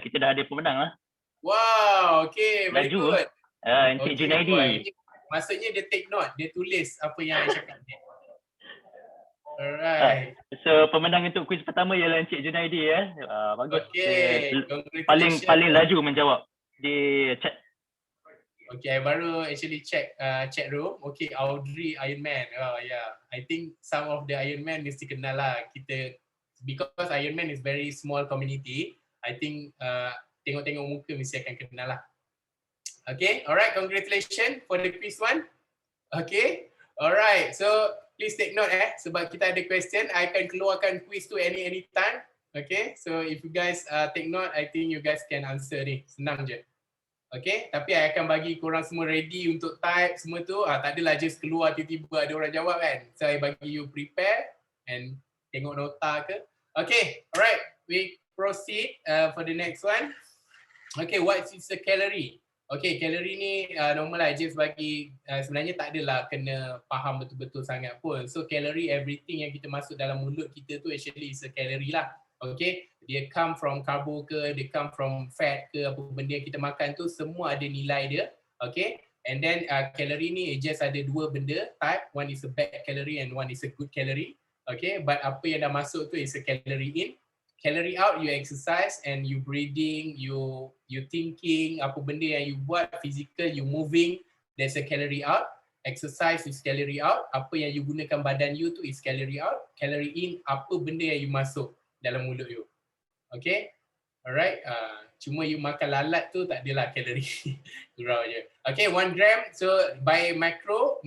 kita dah ada pemenang lah. Wow, okay, very Laju good. Encik Okay, Junaidi. wah, ini maksudnya dia take note, dia tulis apa yang I cakap ni. Alright. So pemenang untuk kuis pertama ialah Encik Junaidi ya. Bagus. Okay, Dia congratulations. paling laju menjawab di chat. Okay, I baru actually check chat room. Okay, Audrey Iron Man. Oh yeah, I think some of the Iron Man mesti kenal lah kita, because Iron Man is very small community. I think tengok-tengok muka mesti akan kenal lah. Okay, alright, congratulations for the quiz one. Okay, alright, so please take note sebab kita ada question, I akan keluarkan quiz tu any time. Okay, so if you guys take note, I think you guys can answer ni, senang je. Okay, tapi I akan bagi korang semua ready untuk type semua tu. Tak adalah just keluar tiba-tiba ada orang jawab kan. So I bagi you prepare and tengok nota ke. Okay, alright, we proceed for the next one. Okay, what is a calorie? Okay, calorie ni normal lah, just bagi sebenarnya tak adalah kena faham betul-betul sangat pun. So calorie, everything yang kita masuk dalam mulut kita tu actually is a calorie lah. Okay, dia come from carbo ke, dia come from fat ke, apa benda yang kita makan tu semua ada nilai dia. Okay, and then calorie ni just ada dua benda type, one is a bad calorie and one is a good calorie. Okay, but apa yang dah masuk tu is a calorie in. Calorie out, you exercise and you breathing, you thinking, apa benda yang you buat, physical, you moving, there's a calorie out. Exercise is calorie out, apa yang you gunakan badan you tu is calorie out. Calorie in, apa benda yang you masuk dalam mulut you. Okay, alright, cuma you makan lalat tu tak adalah calorie. Gurau je. Okay, 1 gram, so by macro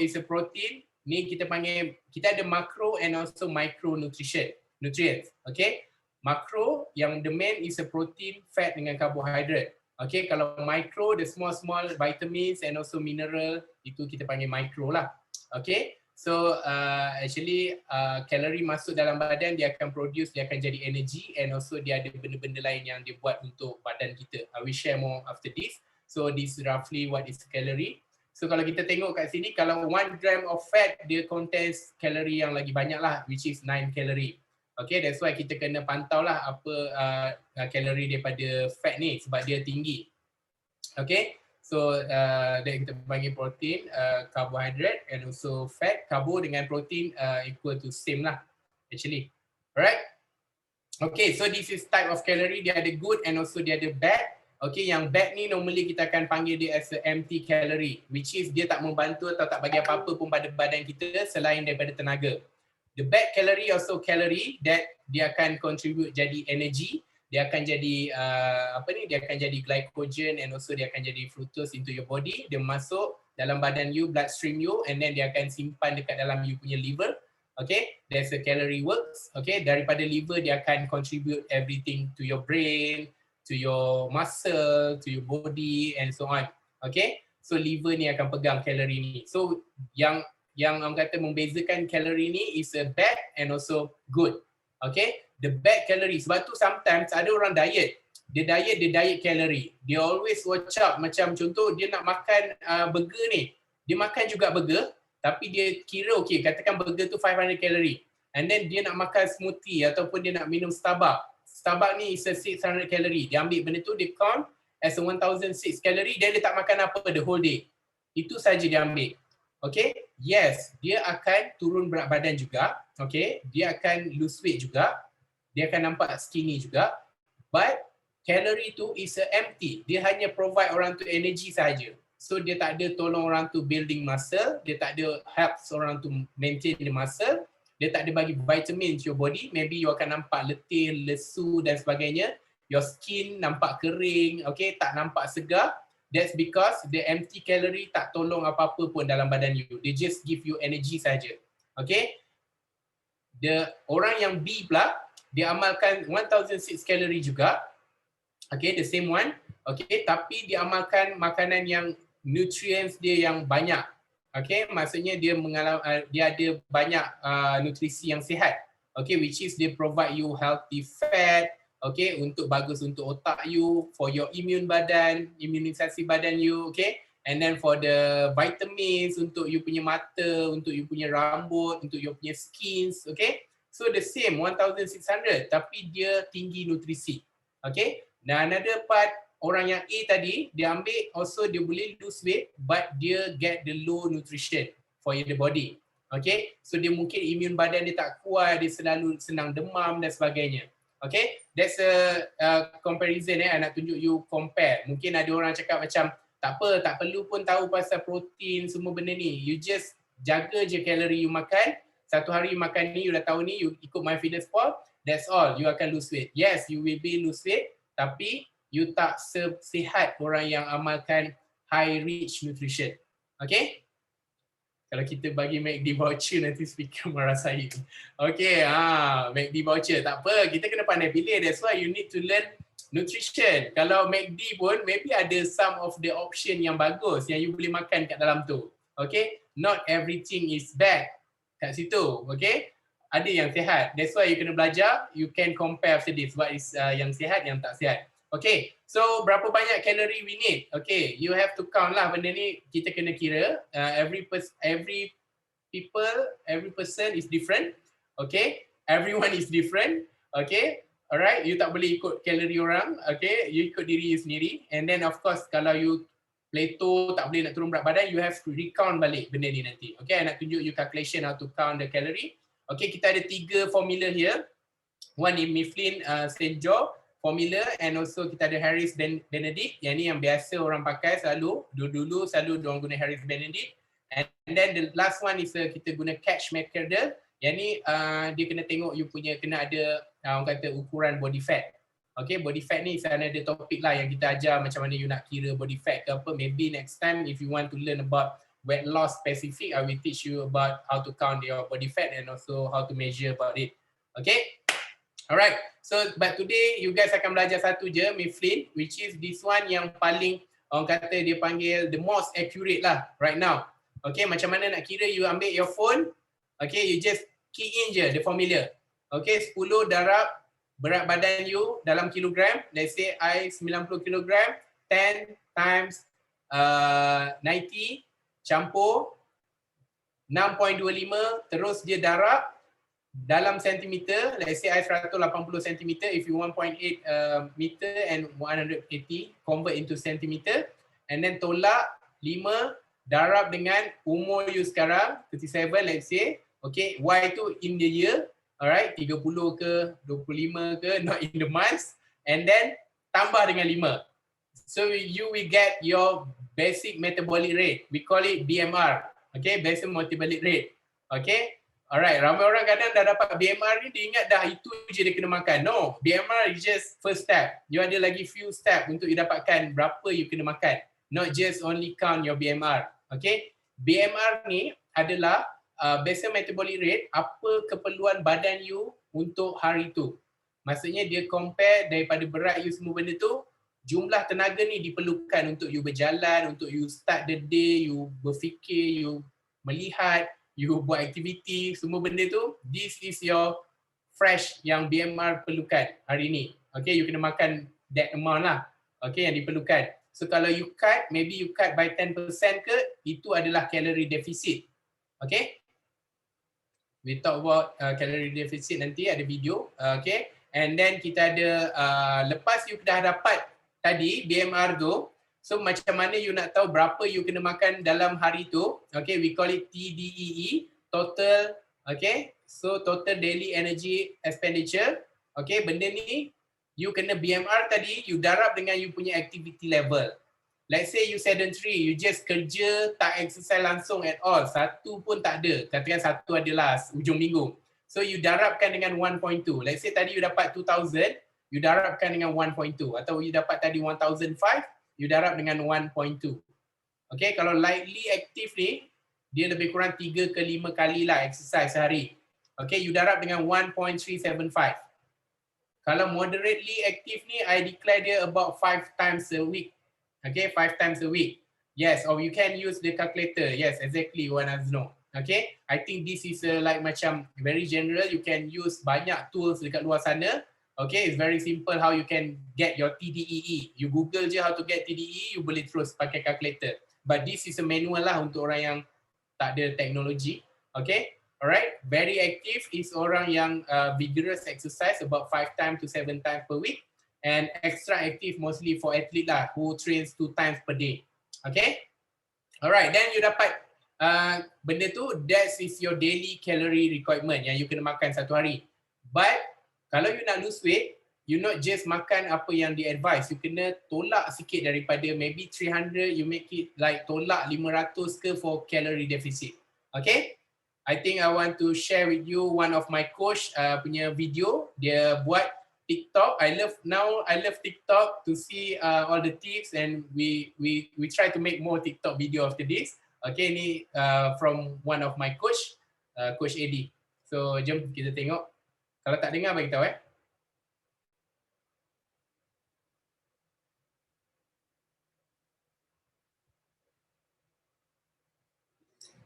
is a protein. Ni kita panggil, kita ada macro and also micronutrition, nutrients. Okay, macro yang the main is a protein, fat dengan carbohydrate. Okay, kalau micro, the small vitamins and also mineral, itu kita panggil micro lah. Okay, so actually kalori masuk dalam badan, dia akan produce, dia akan jadi energy and also dia ada benda-benda lain yang dia buat untuk badan kita. We share more after this. So this is roughly what is calorie. So kalau kita tengok kat sini, kalau 1 gram of fat, dia contains kalori yang lagi banyak lah, which is 9 calorie. Okay, that's why kita kena pantau lah apa kalori daripada fat ni sebab dia tinggi. Okay, so that kita panggil protein, carbohydrate and also fat. Carbo dengan protein equal to same lah actually. Alright. Okay, so this is type of calorie, dia ada good and also dia ada bad. Okay, yang bad ni normally kita akan panggil dia as a empty calorie, which is dia tak membantu atau tak bagi apa-apa pun pada badan kita selain daripada tenaga. The bad calorie also calorie that dia akan contribute jadi energy, dia akan jadi dia akan jadi glycogen and also dia akan jadi fructose into your body, dia masuk dalam badan you, bloodstream you, and then dia akan simpan dekat dalam you punya liver. Okay, that's the calorie works. Okay, daripada liver dia akan contribute everything to your brain, to your muscle, to your body and so on. Okay, so liver ni akan pegang kalori ni. So yang orang kata membezakan kalori ni is a bad and also good. Okay, the bad calorie, sebab tu sometimes ada orang diet, dia diet kalori. Dia always watch out, macam contoh dia nak makan burger ni, dia makan juga burger tapi dia kira okay, katakan burger tu 500 kalori, and then dia nak makan smoothie ataupun dia nak minum Starbucks ni is a 600 kalori. Dia ambil benda tu, dia count as a 1006 kalori, dia tak makan apa the whole day. Itu saja dia ambil. Okay, yes, dia akan turun berat badan juga. Okay, dia akan lose weight juga. Dia akan nampak skinny juga. But kalori tu is a empty. Dia hanya provide orang tu energy saja. So dia tak ada tolong orang tu building muscle, dia tak ada helps orang tu maintain the muscle. Dia tak ada bagi vitamin to your body, maybe you akan nampak letih, lesu dan sebagainya. Your skin nampak kering, okay, tak nampak segar. That's because the empty calorie tak tolong apa-apa pun dalam badan you. They just give you energy saja. Okay. The orang yang B pula, dia amalkan 1006 calorie juga. Okay, the same one. Okay, tapi dia amalkan makanan yang nutrients dia yang banyak. Okay, maksudnya dia ada banyak nutrisi yang sihat. Okay, which is they provide you healthy fat. Okay, untuk bagus untuk otak you, for your imunisasi badan you. Okay, And then for the vitamins, untuk you punya mata, untuk you punya rambut, untuk you punya skins, okay? So the same 1,600 tapi dia tinggi nutrisi. Okay? Dan another part, orang yang A tadi, dia ambil also dia boleh lose weight but dia get the low nutrition for the body. Okay? So dia mungkin immune badan dia tak kuat, dia selalu senang demam dan sebagainya. Okay? That's a comparison nak tunjuk you compare. Mungkin ada orang cakap macam tak apa, tak perlu pun tahu pasal protein semua benda ni. You just jaga je kalori you makan. Satu hari you makan ni, you dah tahu ni, you ikut MyFitnessPal, that's all. You akan lose weight. Yes, you will be lose weight, tapi you tak sihat orang yang amalkan high rich nutrition. Okay? Kalau kita bagi MACD voucher nanti speaker marah saya. Okay, MACD voucher. Tak apa, kita kena pandai pilih. That's why you need to learn nutrition. Kalau MACD pun maybe ada some of the option yang bagus yang you boleh makan kat dalam tu. Okay? Not everything is bad kat situ. Okay? Ada yang sihat. That's why you kena belajar. You can compare after this. What is yang sihat, yang tak sihat. Okay. So berapa banyak kalori we need? Okay. You have to count lah. Benda ni kita kena kira. Every person is different. Okay. Everyone is different. Okay. Alright, you tak boleh ikut kalori orang, okay, you ikut diri you sendiri. And then of course kalau you plateau, tak boleh nak turun berat badan, you have to recount balik benda ni nanti. Okay, I nak tunjuk you calculation how to count the calorie. Okay, kita ada 3 formula here. One is Mifflin St. Joe formula, and also kita ada Harris Benedict. Yang ni yang biasa orang pakai selalu, dulu selalu orang guna Harris Benedict. And then the last one is kita guna Catch McCardle. Yang ni dia kena tengok you punya, kena ada orang kata ukuran body fat. Okay, body fat ni sana ada topik lah yang kita ajar macam mana you nak kira body fat ke apa. Maybe next time if you want to learn about weight loss specific, I will teach you about how to count your body fat and also how to measure about it. Okay, alright. So but today you guys akan belajar satu je, Mifflin, which is this one yang paling orang kata dia panggil the most accurate lah right now. Okay, macam mana nak kira, you ambil your phone, okay, you just key in je the formula. Okay, 10 darab berat badan you dalam kilogram. Let's say I 90 kilogram, 10 times 90 campur 6.25, terus dia darab dalam sentimeter. Let's say I 180 cm, if you 1.8 meter and 180, convert into centimeter. And then tolak 5, darab dengan umur you sekarang, 37 let's say. Okay, Y tu in the year, alright, 30 ke, 25 ke, not in the months, and then tambah dengan 5. So you will get your basic metabolic rate. We call it BMR. Okay, basic metabolic rate. Okay, alright, ramai orang kadang dah dapat BMR ni, dia ingat dah itu je dia kena makan. No, BMR is just first step. You ada lagi few step untuk you dapatkan berapa you kena makan. Not just only count your BMR. Okay, BMR ni adalah basal metabolic rate, apa keperluan badan you untuk hari tu. Maksudnya dia compare daripada berat you semua benda tu, jumlah tenaga ni diperlukan untuk you berjalan, untuk you start the day, you berfikir, you melihat, you buat aktiviti, semua benda tu, this is your fresh yang BMR perlukan hari ni. Okay, you kena makan that amount lah. Okay, yang diperlukan. So kalau you cut, maybe you cut by 10% ke, itu adalah calorie deficit. Okay. We talk about calorie deficit nanti, ada video. Okay. And then kita ada, lepas you dah dapat tadi BMR tu, so macam mana you nak tahu berapa you kena makan dalam hari tu. Okay, we call it TDEE, total, okay. So total daily energy expenditure. Okay, benda ni, you kena BMR tadi, you darab dengan you punya activity level. Let's say you sedentary, you just kerja, tak exercise langsung at all. Satu pun tak ada. Katakan satu adalah ujung minggu. So you darabkan dengan 1.2. Let's say tadi you dapat 2,000, you darabkan dengan 1.2. Atau you dapat tadi 1,005, you darab dengan 1.2. Okay, kalau lightly active ni, dia lebih kurang 3 ke 5 kali lah exercise sehari. Okay, you darab dengan 1.375. Kalau moderately active ni, I declare dia about 5 times a week. Okay, 5 times a week. Yes, or you can use the calculator. Yes, exactly what I know. Okay, I think this is like macam very general. You can use banyak tools dekat luar sana. Okay, it's very simple how you can get your TDEE. You Google je how to get TDEE, you boleh terus pakai calculator. but this is a manual lah untuk orang yang tak ada teknologi. Okay, alright. Very active is orang yang vigorous exercise about 5 times to 7 times per week, and extra active mostly for athlete lah who trains 2 times per day. Okay, alright. Then you dapat benda tu, that is your daily calorie requirement yang you kena makan satu hari. But kalau you nak lose weight, you not just makan apa yang di advise, you kena tolak sikit daripada maybe 300, you make it like tolak 500 ke for calorie deficit. Okay, I think I want to share with you one of my coach punya video. Dia buat TikTok. I love TikTok to see all the tips, and we try to make more TikTok video after this. Okay, ni from one of my coach, Coach Eddie. So jom kita tengok. Kalau tak dengar bagi tahu .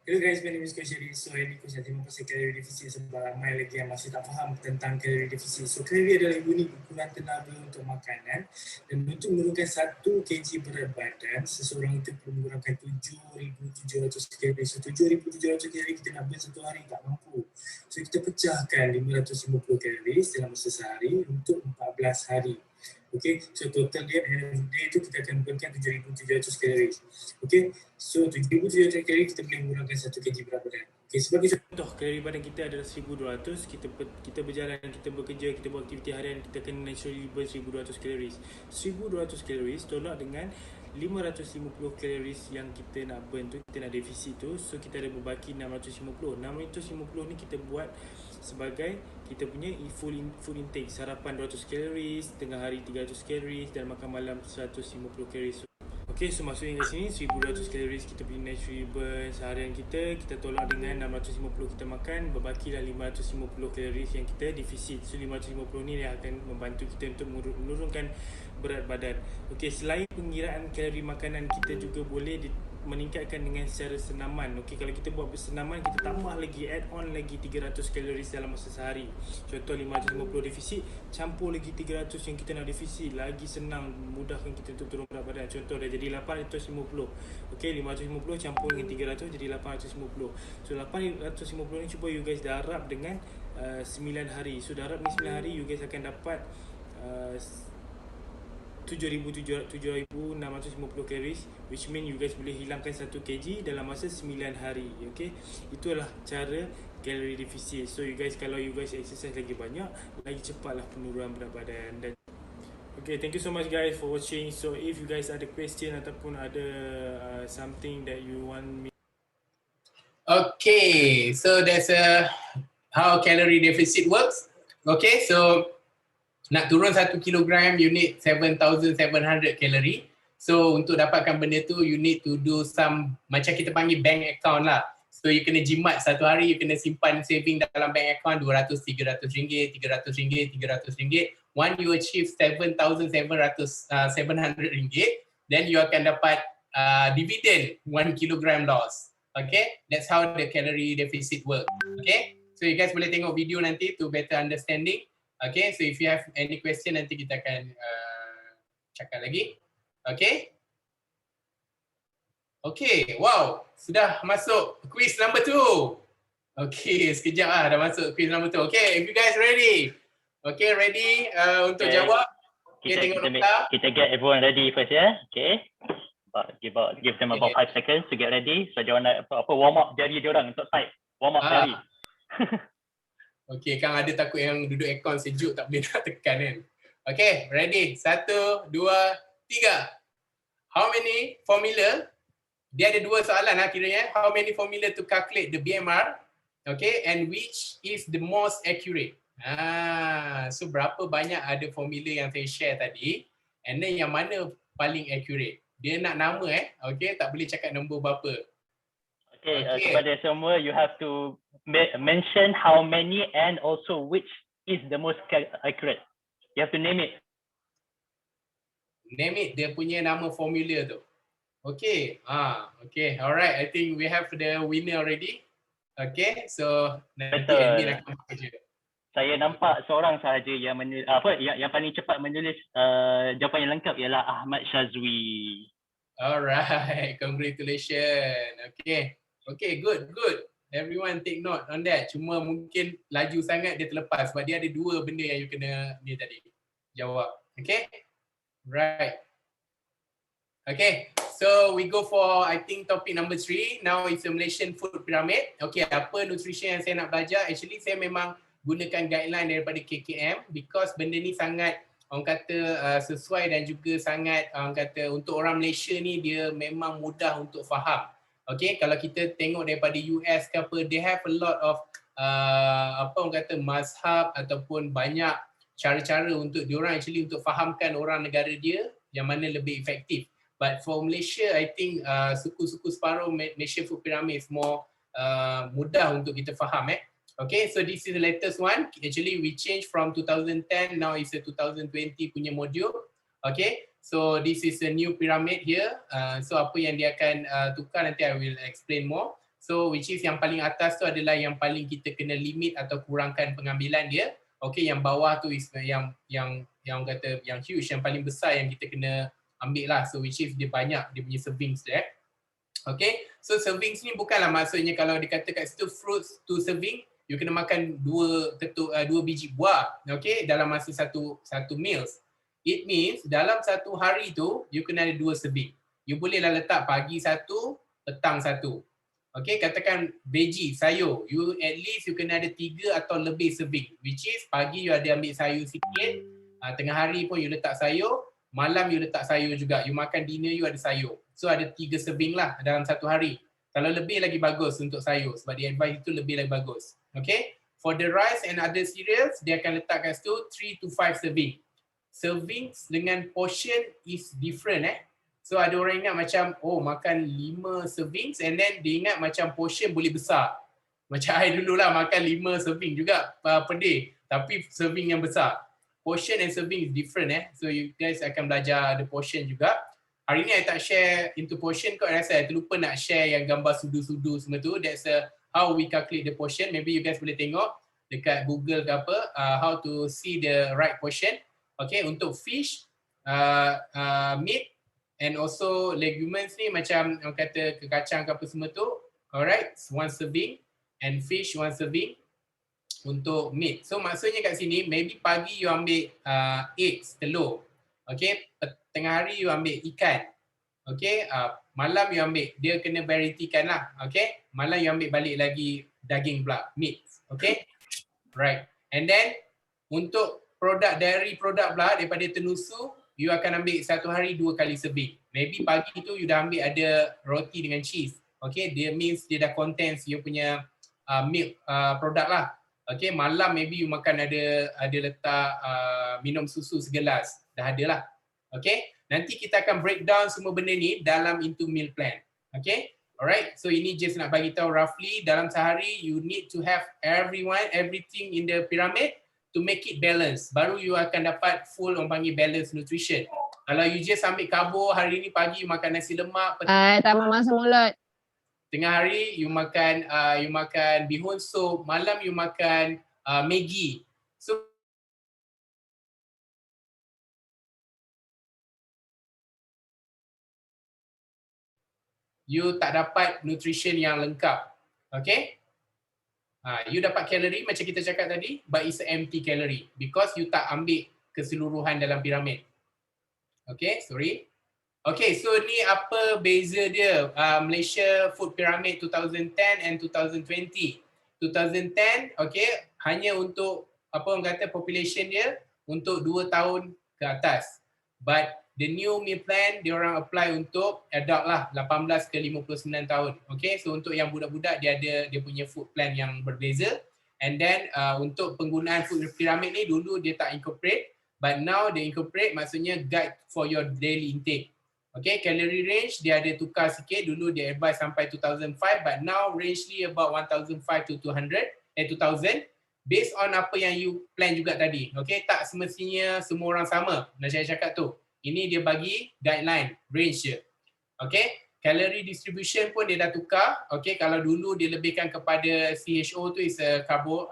Hello guys, my name is Coach Eddie. So hari ni Coach nak terima pasal calorie deficit sebab ramai lagi yang masih tak faham tentang calorie deficit. So calorie adalah unit ukuran tenaga untuk makanan, dan untuk menurunkan 1 kg berat badan, seseorang itu perlu menggunakan 7,700 kalori. So 7,700 kalori kita nak burn satu hari tak mampu. So kita pecahkan 550 kalori dalam masa sehari untuk 14 hari. Okay, so total dia itu kita akan burnkan 7,700 kalori. Okay, so 7,700 kalori kita boleh menggunakan 1 kg berat badan. Okay, sebagai contoh, kalori badan kita adalah 1,200, kita berjalan, kita bekerja, kita buat aktiviti harian, kita akan naturally burn 1,200 kalori. 1,200 kalori tolak dengan 550 kalori yang kita nak burn tu, kita nak defisit tu. So kita ada berbaki 650. 650 ni kita buat sebagai kita punya food intake. Sarapan 200 kalori, tengah hari 300 kalori, dan makan malam 150 kalori. Okay, so maksudnya kat sini 1,200 kalori kita punya natural burn seharian kita tolak dengan 650 kita makan, berbakilah 550 kalori yang kita defisit. So 550 ni dia akan membantu kita untuk menurunkan berat badan. Okay, selain pengiraan kalori makanan, kita juga boleh meningkatkan dengan secara senaman. Okay, kalau kita buat bersenaman, kita tambah lagi, add on lagi 300 kalori dalam masa sehari. Contoh 550 defisit, campur lagi 300 yang kita nak defisit, lagi senang, mudahkan kita untuk turun berat badan. Contoh dah jadi 850. Okay, 550 campur dengan 300 jadi 850. So 850 ni cuba you guys darab dengan 9 hari. So darab ni 9 hari, you guys akan dapat 7,650 kalori, which mean you guys boleh hilangkan 1 kg dalam masa 9 hari. Okay, itulah cara calorie deficit. So you guys, kalau you guys exercise lagi banyak, lagi cepatlah penurunan berat badan. Dan okay, thank you so much guys for watching. So if you guys ada question ataupun ada something that you want me. Okay, so that's how calorie deficit works. Okay, so nak turun 1 kilogram, you need 7,700 kalori. So untuk dapatkan benda tu, you need to do some, macam kita panggil bank account lah. So you kena jimat satu hari, you kena simpan saving dalam bank account 200, 300 ringgit, 300 ringgit, 300 ringgit. Once you achieve 7,700 ringgit, then you akan dapat dividend 1 kilogram loss. Okay, that's how the calorie deficit work. Okay, so you guys boleh tengok video nanti to better understanding. Okay, so if you have any question, nanti kita akan cakap lagi. Okay. Okay, wow, sudah masuk quiz number 2. Okay, sekejap lah dah masuk quiz number 2. Okay, if you guys ready? Okay, ready untuk jawab? Okay, tengok nota. Kita get everyone ready first ya. Okay. Give them about 5 seconds to get ready. So dia nak apa warm up jari dia orang untuk type. Warm up jari. Okay, kan ada takut yang duduk aircon sejuk tak boleh nak tekan kan. Okay, ready? 1, 2, 3. How many formula? Dia ada 2 soalan lah kiranya. How many formula to calculate the BMR? Okay, and which is the most accurate? So berapa banyak ada formula yang saya share tadi, and then yang mana paling accurate? Dia nak nama okay, tak boleh cakap nombor berapa. Okay, kepada semua, you have to mention how many and also which is the most accurate. You have to name it. Name it, dia punya nama formula tu. Okay, okay, alright. I think we have the winner already. Okay, so nanti admin akan kerja. Saya nampak seorang sahaja yang yang paling cepat menulis jawapan yang lengkap ialah Ahmad Shazwi. Alright, congratulations. Okay. Okay, good. Everyone take note on that. Cuma mungkin laju sangat dia terlepas sebab dia ada dua benda yang you kena ni tadi jawab. Okay? Right. Okay, so we go for I think topic number 3. Now it's a Malaysian food pyramid. Okay, apa nutrition yang saya nak belajar? Actually saya memang gunakan guideline daripada KKM because benda ni sangat orang kata sesuai dan juga sangat orang kata untuk orang Malaysia ni dia memang mudah untuk faham. Okay, kalau kita tengok daripada US ke apa, they have a lot of apa orang kata mazhab ataupun banyak cara-cara untuk diorang actually untuk fahamkan orang negara dia yang mana lebih efektif. But for Malaysia, I think suku-suku separuh Malaysia Food Pyramid is more mudah untuk kita faham. Okay, so this is the latest one. Actually, we changed from 2010, now it's a 2020 punya module. Okay, so this is a new pyramid here. So apa yang dia akan tukar nanti I will explain more. So which is yang paling atas tu adalah yang paling kita kena limit atau kurangkan pengambilan dia. Okay, yang bawah tu is yang kata yang huge, yang paling besar yang kita kena ambil lah. So which is dia banyak dia punya servings there. Okay, so servings ni bukanlah maksudnya kalau dikata kat situ fruits to serving, you kena makan dua biji buah, okay, dalam masa satu meals. It means dalam satu hari tu you kena ada 2 serving. You bolehlah letak pagi 1, petang 1. Okay, katakan veggie, sayur, you at least you kena ada 3 atau lebih serving, which is pagi you ada ambil sayur sikit, tengah hari pun you letak sayur, malam you letak sayur juga, you makan dinner you ada sayur. So ada 3 serving lah dalam satu hari. Kalau lebih lagi bagus untuk sayur sebab dia advise itu lebih lagi bagus. Okay, for the rice and other cereals dia akan letak kat situ 3 to 5 serving. Servings dengan portion is different So ada orang ingat macam oh makan 5 servings and then dia ingat macam portion boleh besar. Macam I dululah makan 5 serving juga per day tapi serving yang besar. Portion and serving is different So you guys akan belajar the portion juga. Hari ni I tak share into portion kot, I rasa I terlupa nak share yang gambar sudu-sudu semua tu. That's how we calculate the portion. Maybe you guys boleh tengok dekat Google ke apa, how to see the right portion. Okay, untuk fish, meat and also legumes ni macam orang kata kekacang ke apa semua tu. Alright, 1 serving and fish 1 serving. Untuk meat. So maksudnya kat sini maybe pagi you ambil eggs, telur. Okay, tengah hari you ambil ikan. Okay, malam you ambil, dia kena varietikan lah. Okay, malam you ambil balik lagi daging pula, meat. Okay, right. And then untuk produk dairy produk pula daripada tenusu, you akan ambil satu hari 2 kali serving. Maybe pagi tu you dah ambil ada roti dengan cheese. Okay, dia means dia dah contains you punya milk produk lah. Okay, malam maybe you makan ada letak minum susu segelas. Dah ada lah. Okay, nanti kita akan breakdown semua benda ni dalam into meal plan. Okay, alright. So ini just nak bagi tahu roughly dalam sehari you need to have everything in the pyramid to make it balance. Baru you akan dapat full orang panggil balance nutrition. Kalau you just ambil karbo hari ni pagi you makan nasi lemak, tak mau masuk mulut. Tengah hari you makan bihun soup, malam you makan Maggi. So you tak dapat nutrition yang lengkap. Okay? You dapat kalori macam kita cakap tadi, but it's empty calorie because you tak ambil keseluruhan dalam piramid. Okay, sorry. Okay, so ni apa beza dia Malaysia Food Pyramid 2010 and 2020. 2010, okay, hanya untuk apa orang kata population dia untuk 2 tahun ke atas. But the new meal plan dia orang apply untuk adult lah 18 ke 59 tahun. Okay, so untuk yang budak-budak dia ada dia punya food plan yang berbeza. And then untuk penggunaan food pyramid ni dulu dia tak incorporate, but now they incorporate, maksudnya guide for your daily intake. Okay, calorie range dia ada tukar sikit. Dulu dia advise sampai 2005, but now rangely about 1005 to 2000 based on apa yang you plan juga tadi. Okay, tak semestinya semua orang sama. Nak saya cakap tu. Ini dia bagi guideline, range je. Okay, calorie distribution pun dia dah tukar. Okay, kalau dulu dia lebihkan kepada CHO tu is carbo.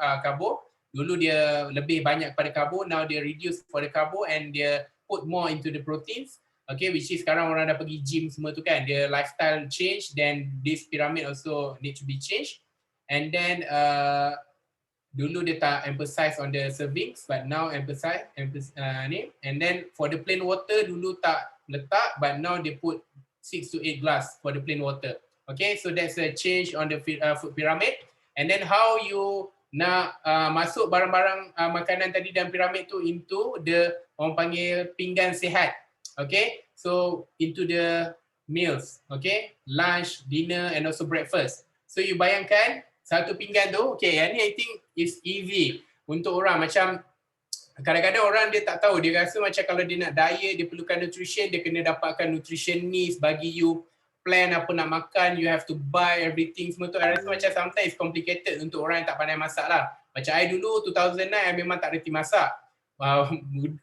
Dulu dia lebih banyak kepada karbo, now dia reduce for the carbo and dia put more into the proteins. Okay, which is sekarang orang dah pergi gym semua tu kan, dia lifestyle change, then this pyramid also need to be changed. And then dulu dia tak emphasize on the servings, but now emphasize ni. And then for the plain water dulu tak letak, but now they put 6 to 8 glass for the plain water. Okay, so that's a change on the food pyramid. And then how you nak masuk barang-barang makanan tadi dalam pyramid tu into the orang panggil pinggan sihat. Okay, so into the meals, okay, lunch, dinner and also breakfast. So you bayangkan satu pinggan tu, okay, yang ni I think is easy untuk orang. Macam kadang-kadang orang dia tak tahu, dia rasa macam kalau dia nak diet, dia perlukan nutrition, dia kena dapatkan nutritionist bagi you plan apa nak makan, you have to buy everything semua tu. I rasa macam sometimes it's complicated untuk orang yang tak pandai masak lah. Macam I dulu 2009 I memang tak reti masak.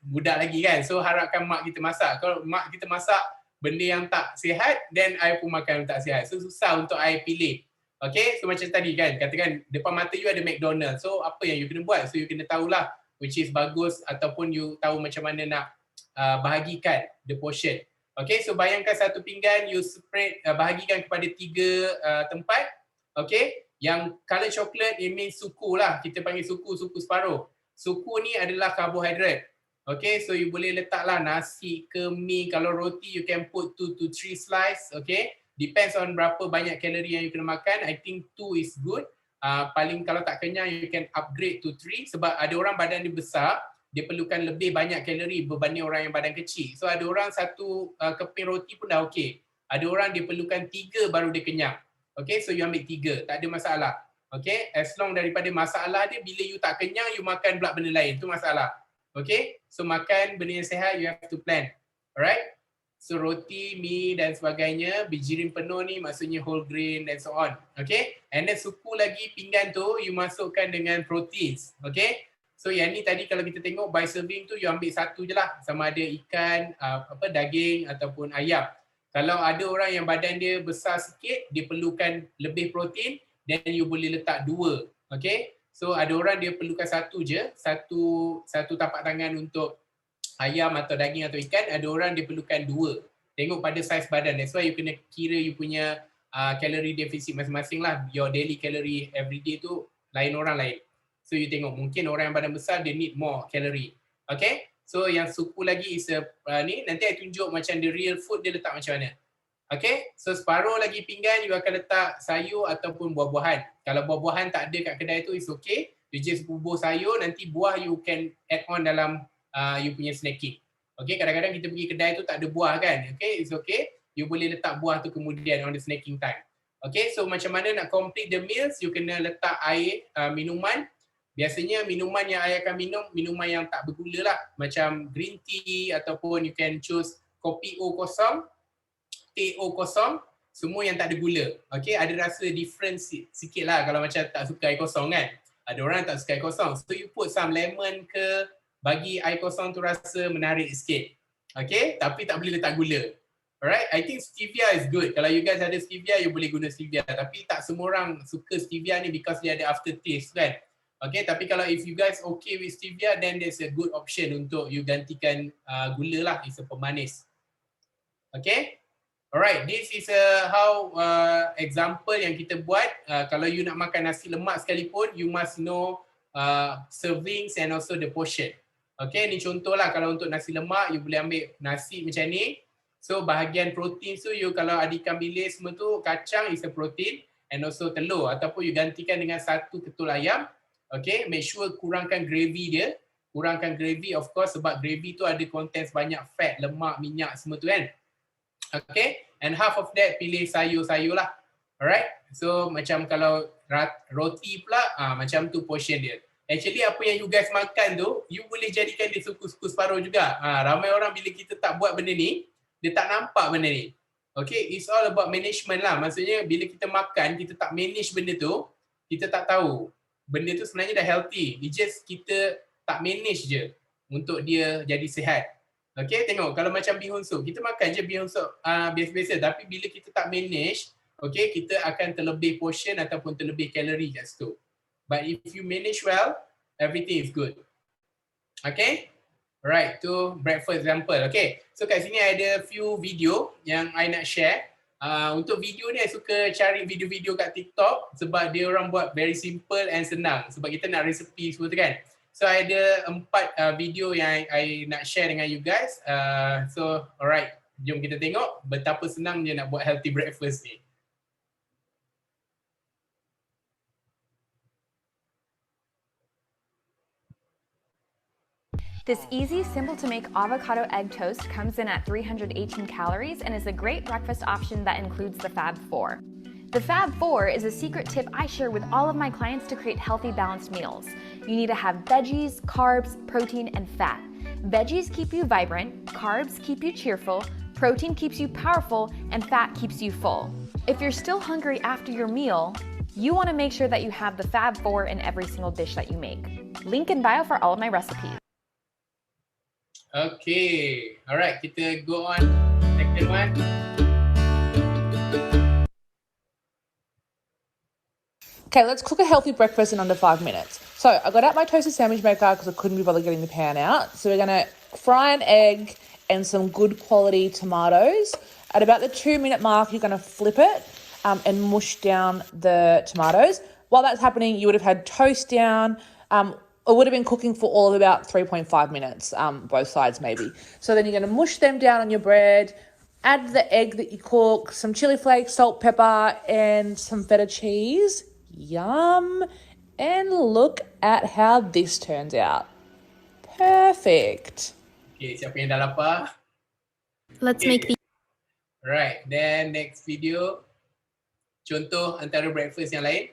Budak lagi kan, so harapkan mak kita masak. Kalau mak kita masak benda yang tak sihat, then I pun makan yang tak sihat. So susah untuk I pilih. Okay, so macam tadi kan, katakan depan mata you ada McDonald's. So apa yang you kena buat? So you kena tahulah which is bagus, ataupun you tahu macam mana nak bahagikan the portion. Okay, so bayangkan satu pinggan you spread, bahagikan kepada 3 tempat. Okay, yang color coklat it means suku lah. Kita panggil suku separuh. Suku ni adalah karbohidrat. Okay, so you boleh letaklah nasi ke mie. Kalau roti you can put 2 to 3 slice. Okay, depends on berapa banyak kalori yang you kena makan. I think 2 is good. Paling kalau tak kenyang you can upgrade to 3, sebab ada orang badan dia besar, dia perlukan lebih banyak kalori berbanding orang yang badan kecil. So ada orang satu keping roti pun dah okey. Ada orang dia perlukan 3 baru dia kenyang. Okay, so you ambil 3, tak ada masalah. Okay, as long daripada masalah dia bila you tak kenyang, you makan pula benda lain, tu masalah. Okay, so makan benda yang sihat you have to plan. Alright, so roti, mie dan sebagainya, bijirin penuh ni maksudnya whole grain and so on. Okay, and then suku lagi pinggan tu you masukkan dengan proteins. Okay, so yang ni tadi kalau kita tengok by serving tu you ambil satu je lah, sama ada ikan, daging ataupun ayam. Kalau ada orang yang badan dia besar sikit, dia perlukan lebih protein, then you boleh letak 2. Okay, so ada orang dia perlukan satu je, satu tapak tangan untuk ayam atau daging atau ikan. Ada orang dia perlukan 2. Tengok pada saiz badan. That's why you kena kira you punya calorie deficit masing-masing lah. Your daily calorie everyday tu lain orang lain. So you tengok, mungkin orang yang badan besar dia need more calorie. Okay, so yang suku lagi is ni, nanti I tunjuk macam the real food dia letak macam mana. Okay, so separuh lagi pinggan you akan letak sayur ataupun buah-buahan. Kalau buah-buahan tak ada kat kedai tu is okay. You just bubur sayur, nanti buah you can add on dalam you punya snacking. Okay, kadang-kadang kita pergi kedai tu tak ada buah kan. Okay, it's okay. You boleh letak buah tu kemudian on the snacking time. Okay, so macam mana nak complete the meals, you kena letak air, minuman. Biasanya minuman yang I akan minum, minuman yang tak bergula lah. Macam green tea ataupun you can choose kopi O kosong, teh O kosong, semua yang tak ada gula. Okay, ada rasa different sikit lah kalau macam tak suka air kosong kan. Ada orang tak suka air kosong. So you put some lemon ke, bagi air kosong tu rasa menarik sikit. Okay, tapi tak boleh letak gula. Alright, I think stevia is good. Kalau you guys ada stevia, you boleh guna stevia. Tapi tak semua orang suka stevia ni because dia ada aftertaste kan. Okay, tapi kalau if you guys okay with stevia, then there's a good option untuk you gantikan gula lah. It's a pemanis. Okay. Alright, this is how example yang kita buat. Kalau you nak makan nasi lemak sekalipun, you must know servings and also the portion. Okay, ni contoh lah kalau untuk nasi lemak, you boleh ambil nasi macam ni. So bahagian protein tu, you kalau ada ikan bilis semua tu, kacang is a protein and also telur. Ataupun you gantikan dengan 1 ketul ayam. Okay, make sure kurangkan gravy dia. Kurangkan gravy of course sebab gravy tu ada contents banyak fat, lemak, minyak semua tu kan. Okay, and half of that pilih sayur-sayur lah. Alright, so macam kalau roti pula, macam tu portion dia. Actually apa yang you guys makan tu, you boleh jadikan dia suku-suku separuh juga. Ramai orang bila kita tak buat benda ni, dia tak nampak benda ni. Okay, it's all about management lah. Maksudnya bila kita makan, kita tak manage benda tu, kita tak tahu. Benda tu sebenarnya dah healthy. It's just kita tak manage je untuk dia jadi sihat. Okay, tengok kalau macam bihun sup, kita makan je bihun sup biasa-biasa, tapi bila kita tak manage, okay, kita akan terlebih portion ataupun terlebih kalori kat situ. But if you manage well, everything is good. Okay, Alright, tu breakfast example. Okay, so kat sini ada few video yang I nak share. Untuk video ni I suka cari video-video kat TikTok sebab dia orang buat very simple and senang. Sebab kita nak resepi semua tu kan. So I ada 4 video yang I nak share dengan you guys. So alright, jom kita tengok betapa senang dia nak buat healthy breakfast ni. This easy, simple to make avocado egg toast comes in at 318 calories and is a great breakfast option that includes the Fab 4. The Fab 4 is a secret tip I share with all of my clients to create healthy, balanced meals. You need to have veggies, carbs, protein, and fat. Veggies keep you vibrant, carbs keep you cheerful, protein keeps you powerful, and fat keeps you full. If you're still hungry after your meal, you want to make sure that you have the Fab 4 in every single dish that you make. Link in bio for all of my recipes. Okay, alright, kita go on second one. Okay, let's cook a healthy breakfast in under 5 minutes. So I got out my toasted sandwich maker because I couldn't be bothered getting the pan out. So we're gonna fry an egg and some good quality tomatoes. At about the 2-minute mark, you're gonna flip it and mush down the tomatoes. While that's happening, you would have had toast down. It would have been cooking for all of about 3.5 minutes, both sides maybe. So then you're going to mush them down on your bread, add the egg that you cook, some chili flakes, salt, pepper, and some feta cheese. Yum. And look at how this turns out. Perfect. Okay, siapa yang dah lapar? Let's Okay. make the Alright, then next video. Contoh antara breakfast yang lain.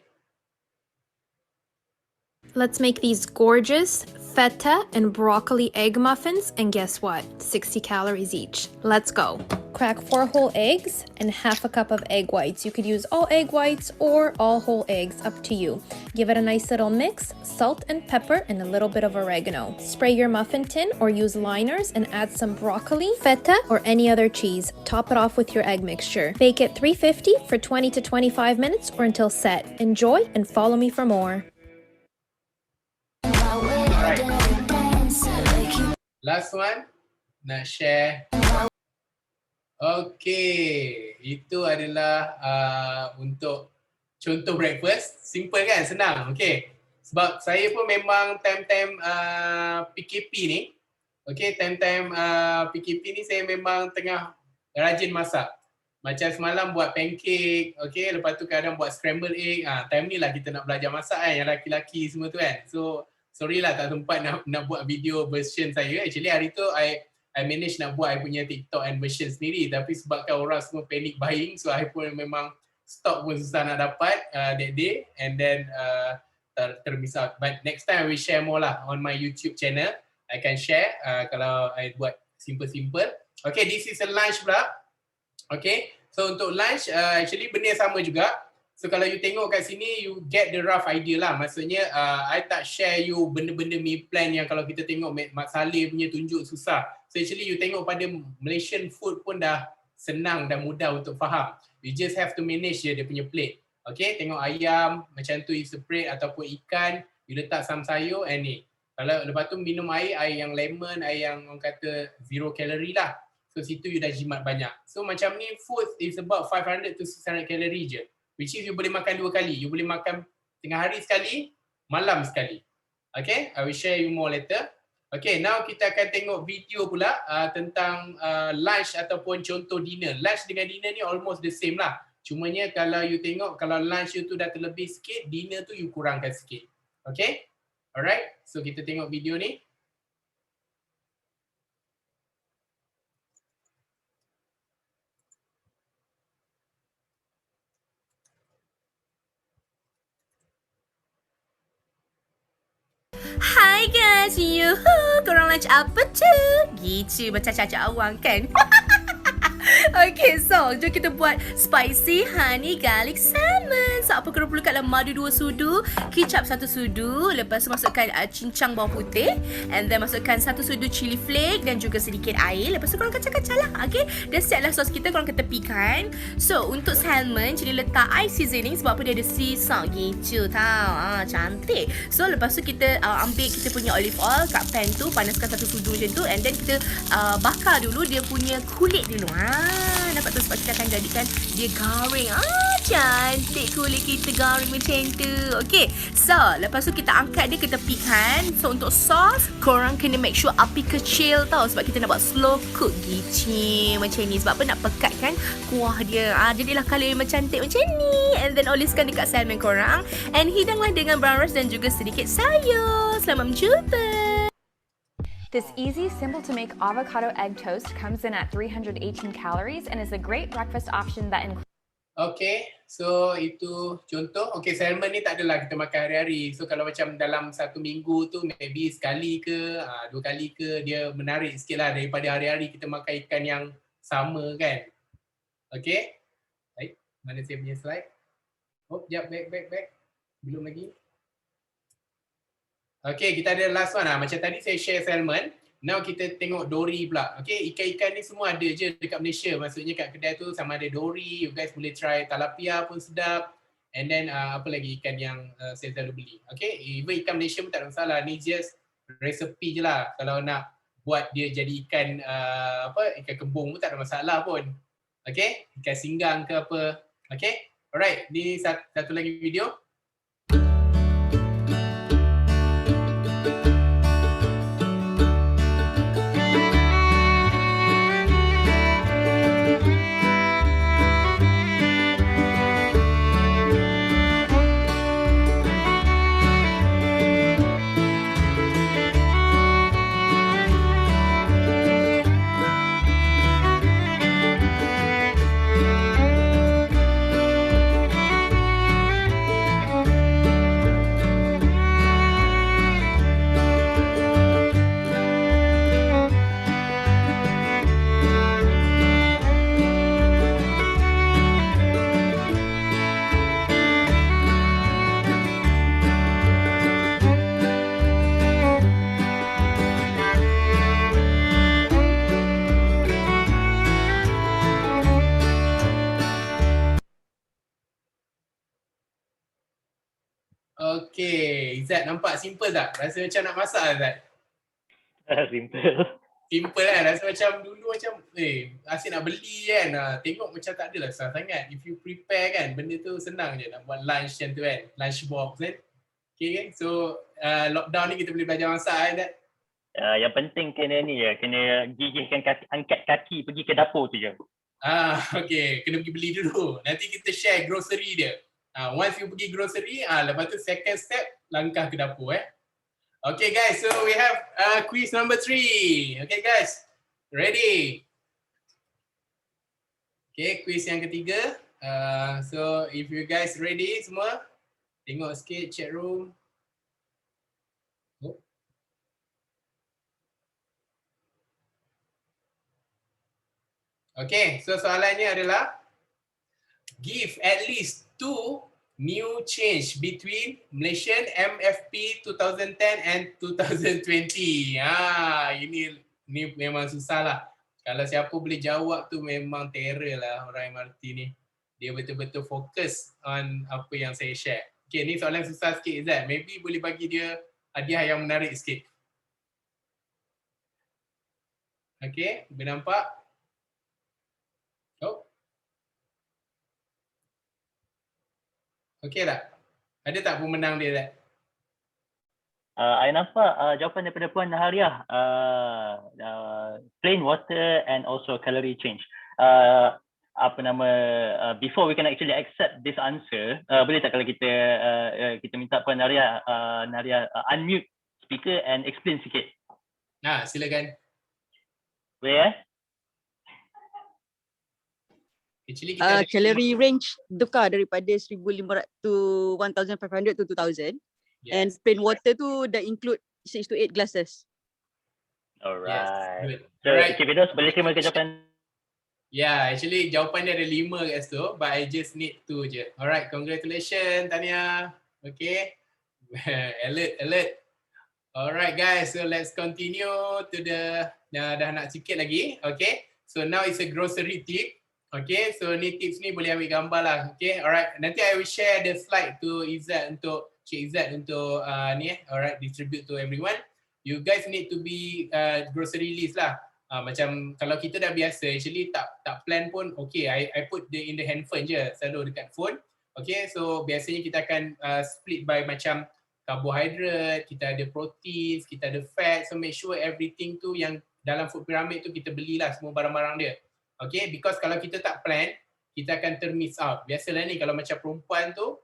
Let's make these gorgeous feta and broccoli egg muffins, and guess what? 60 calories each. Let's go. Crack 4 whole eggs and half a cup of egg whites. You could use all egg whites or all whole eggs, up to you. Give it a nice little mix, salt and pepper, and a little bit of oregano. Spray your muffin tin or use liners and add some broccoli, feta, or any other cheese. Top it off with your egg mixture. Bake at 350 for 20 to 25 minutes or until set. Enjoy and follow me for more. Last one, nak share. Okay, itu adalah untuk contoh breakfast. Simple kan, senang. Okay, sebab saya pun memang time-time PKP ni, okay, time-time PKP ni saya memang tengah rajin masak. Macam semalam buat pancake, okay, lepas tu kadang buat scramble egg. Time ni lah kita nak belajar masak kan, yang laki-laki semua tu kan. So, sorry lah tak sempat nak buat video version saya. Actually hari tu I manage nak buat I punya TikTok and version sendiri, tapi sebabkan orang semua panic buying, so I pun memang stock pun susah nak dapat that day, and then termiss out. But next time I will share more lah on my YouTube channel. I can share kalau I buat simple-simple. Okay, this is a lunch pula. Okay, so untuk lunch actually benda yang sama juga. So kalau you tengok kat sini, you get the rough idea lah. Maksudnya I tak share you benda-benda meal plan yang kalau kita tengok Mak Saleh punya tunjuk susah. So actually you tengok pada Malaysian food pun dah senang dan mudah untuk faham. You just have to manage dia punya plate. Okay, tengok ayam macam tu you separate, ataupun ikan, you letak some sayur and ni. Kalau lepas tu minum air yang lemon, air yang orang kata 0 calorie lah. So situ you dah jimat banyak. So macam ni food is about 500 to 600 calorie je. Which is you boleh makan 2 kali. You boleh makan tengah hari sekali, malam sekali. Okay, I will share you more later. Okay, now kita akan tengok video pula tentang lunch ataupun contoh dinner. Lunch dengan dinner ni almost the same lah. Cumanya kalau you tengok, kalau lunch you tu dah terlebih sikit, dinner tu you kurangkan sikit. Okay, alright. So kita tengok video ni. Hai guys, yuhu, korang lunch apa tu? Gitu macam cacak awang kan? Okay, so jom kita buat spicy honey garlic salmon. So apa kena perlukan adalah madu 2 sudu, kicap 1 sudu, lepas tu masukkan cincang bawang putih, and then masukkan 1 sudu chili flake dan juga sedikit air. Lepas tu korang kacang-kacang lah. Okay, dah siaplah sos kita, korang ketepikan. So untuk salmon, Cili letak ice seasoning sebab apa dia ada sea salt gitu tau. Cantik. So lepas tu kita ambil kita punya olive oil kat pan tu, panaskan 1 sudu macam tu, and then kita bakar dulu dia punya kulit dulu. Nampak tu sebab kita akan jadikan dia garing. Cantik kulit kita garing macam tu. Okay, so lepas tu kita angkat dia ke tepikan. So untuk sos, korang kena make sure api kecil tau, sebab kita nak buat slow cook gitu macam ni. Sebab apa, nak pekatkan kuah dia. Jadilah colour macam cantik macam ni. And then oleskan dekat salmon korang, and hidanglah dengan brown rice dan juga sedikit sayur. Selamat mencuba. This easy, simple to make avocado egg toast comes in at 318 calories and is a great breakfast option that includes Okay, so itu contoh. Okay, salmon ni tak adalah kita makan hari-hari. So kalau macam dalam 1 minggu tu maybe sekali ke 2 kali ke, dia menarik sikit lah daripada hari-hari kita makan ikan yang sama kan. Okay, baik. Mana saya punya slide? Oh, jap, back. Belum lagi. Okay, kita ada last one lah. Macam tadi saya share salmon. Now kita tengok dory pula. Okay, ikan-ikan ni semua ada je dekat Malaysia. Maksudnya kat kedai tu sama ada dory. You guys boleh try tilapia pun sedap. And then apa lagi ikan yang saya selalu beli. Okay, even ikan Malaysia pun tak ada masalah. Ni just resipi je lah. Kalau nak buat dia jadi ikan ikan kembung pun tak ada masalah pun. Okay, ikan singgang ke apa. Okay, alright. Ni satu lagi video. Okay, Izzat nampak simple tak? Rasa macam nak masak Izzat? Simple. Simple kan? Rasa macam dulu macam asyik nak beli kan. Tengok macam tak adalah susah sangat. If you prepare kan, benda tu senang je nak buat lunch macam tu kan. Lunch box kan. Okay kan? So lockdown ni kita boleh belajar masak kan Izzat? Yang penting kena ni je, kena gigihkan kaki, angkat kaki pergi ke dapur tu je. Okay. Kena pergi beli dulu. Nanti kita share grocery dia. Once you pergi grocery, lepas tu second step, langkah ke dapur Okay guys, so we have quiz number 3. Okay guys, ready? Okay, quiz yang ketiga. So if you guys ready semua, tengok sikit chat room. Okay, so soalannya adalah give at least 2 new change between Malaysian MFP 2010 and 2020. Ini memang susah lah. Kalau siapa boleh jawab tu memang terror lah orang MRT ni. Dia betul-betul fokus on apa yang saya share. Okay, ni soalan susah sikit Izzat. Maybe boleh bagi dia hadiah yang menarik sikit. Okay, boleh nampak? Oh. Okay tak? Ada tak pemenang dia tak? I nampak jawapan daripada Puan Nahariah. Plain water and also calorie change. Before we can actually accept this answer, boleh tak kalau kita minta Puan Nahariah unmute speaker and explain sikit. Silakan. Boleh Actually kita calorie range tukar daripada 1,500 to 1,500 to 2,000. Yes. And plain water tu dah include 6 to 8 glasses. Alright. Yes, so, Cik Firdaus boleh terima jawapan Yeah, actually jawapan dia ada 5 kat situ, but I just need 2 je. Alright, congratulations Tania. Okay. alert. Alright guys, so let's continue to the, dah nak sikit lagi. Okay, so now it's a grocery tip. Okay, so ni tips ni boleh ambil gambar lah. Okay, alright. Nanti I will share the slide to Izzat untuk, Cik Izzat untuk alright, distribute to everyone. You guys need to be grocery list lah. Macam kalau kita dah biasa, actually tak plan pun, okay, I put in the handphone je, selalu dekat phone. Okay, so biasanya kita akan split by macam karbohidrat, kita ada protein, kita ada fat, so make sure everything tu yang dalam food pyramid tu kita belilah semua barang-barang dia. Okay, because kalau kita tak plan, kita akan termiss out. Biasalah ni kalau macam perempuan tu,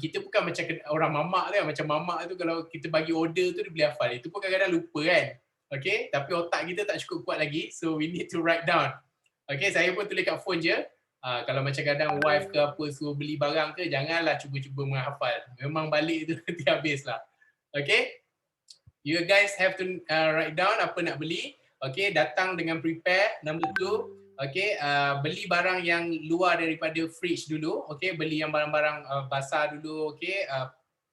kita bukan macam orang mamak tu, macam mamak tu kalau kita bagi order tu dia boleh hafal. Itu pun kadang-kadang lupa kan. Okay, tapi otak kita tak cukup kuat lagi, so we need to write down. Okay, saya pun tulis kat phone je. Kalau macam kadang wife ke apa suruh beli barang ke, janganlah cuba-cuba menghafal. Memang balik tu nanti habis lah. Okay, you guys have to write down apa nak beli. Okay, datang dengan prepare. Number 2, okay, beli barang yang luar daripada fridge dulu. Okay, beli yang barang-barang basah dulu. Okay,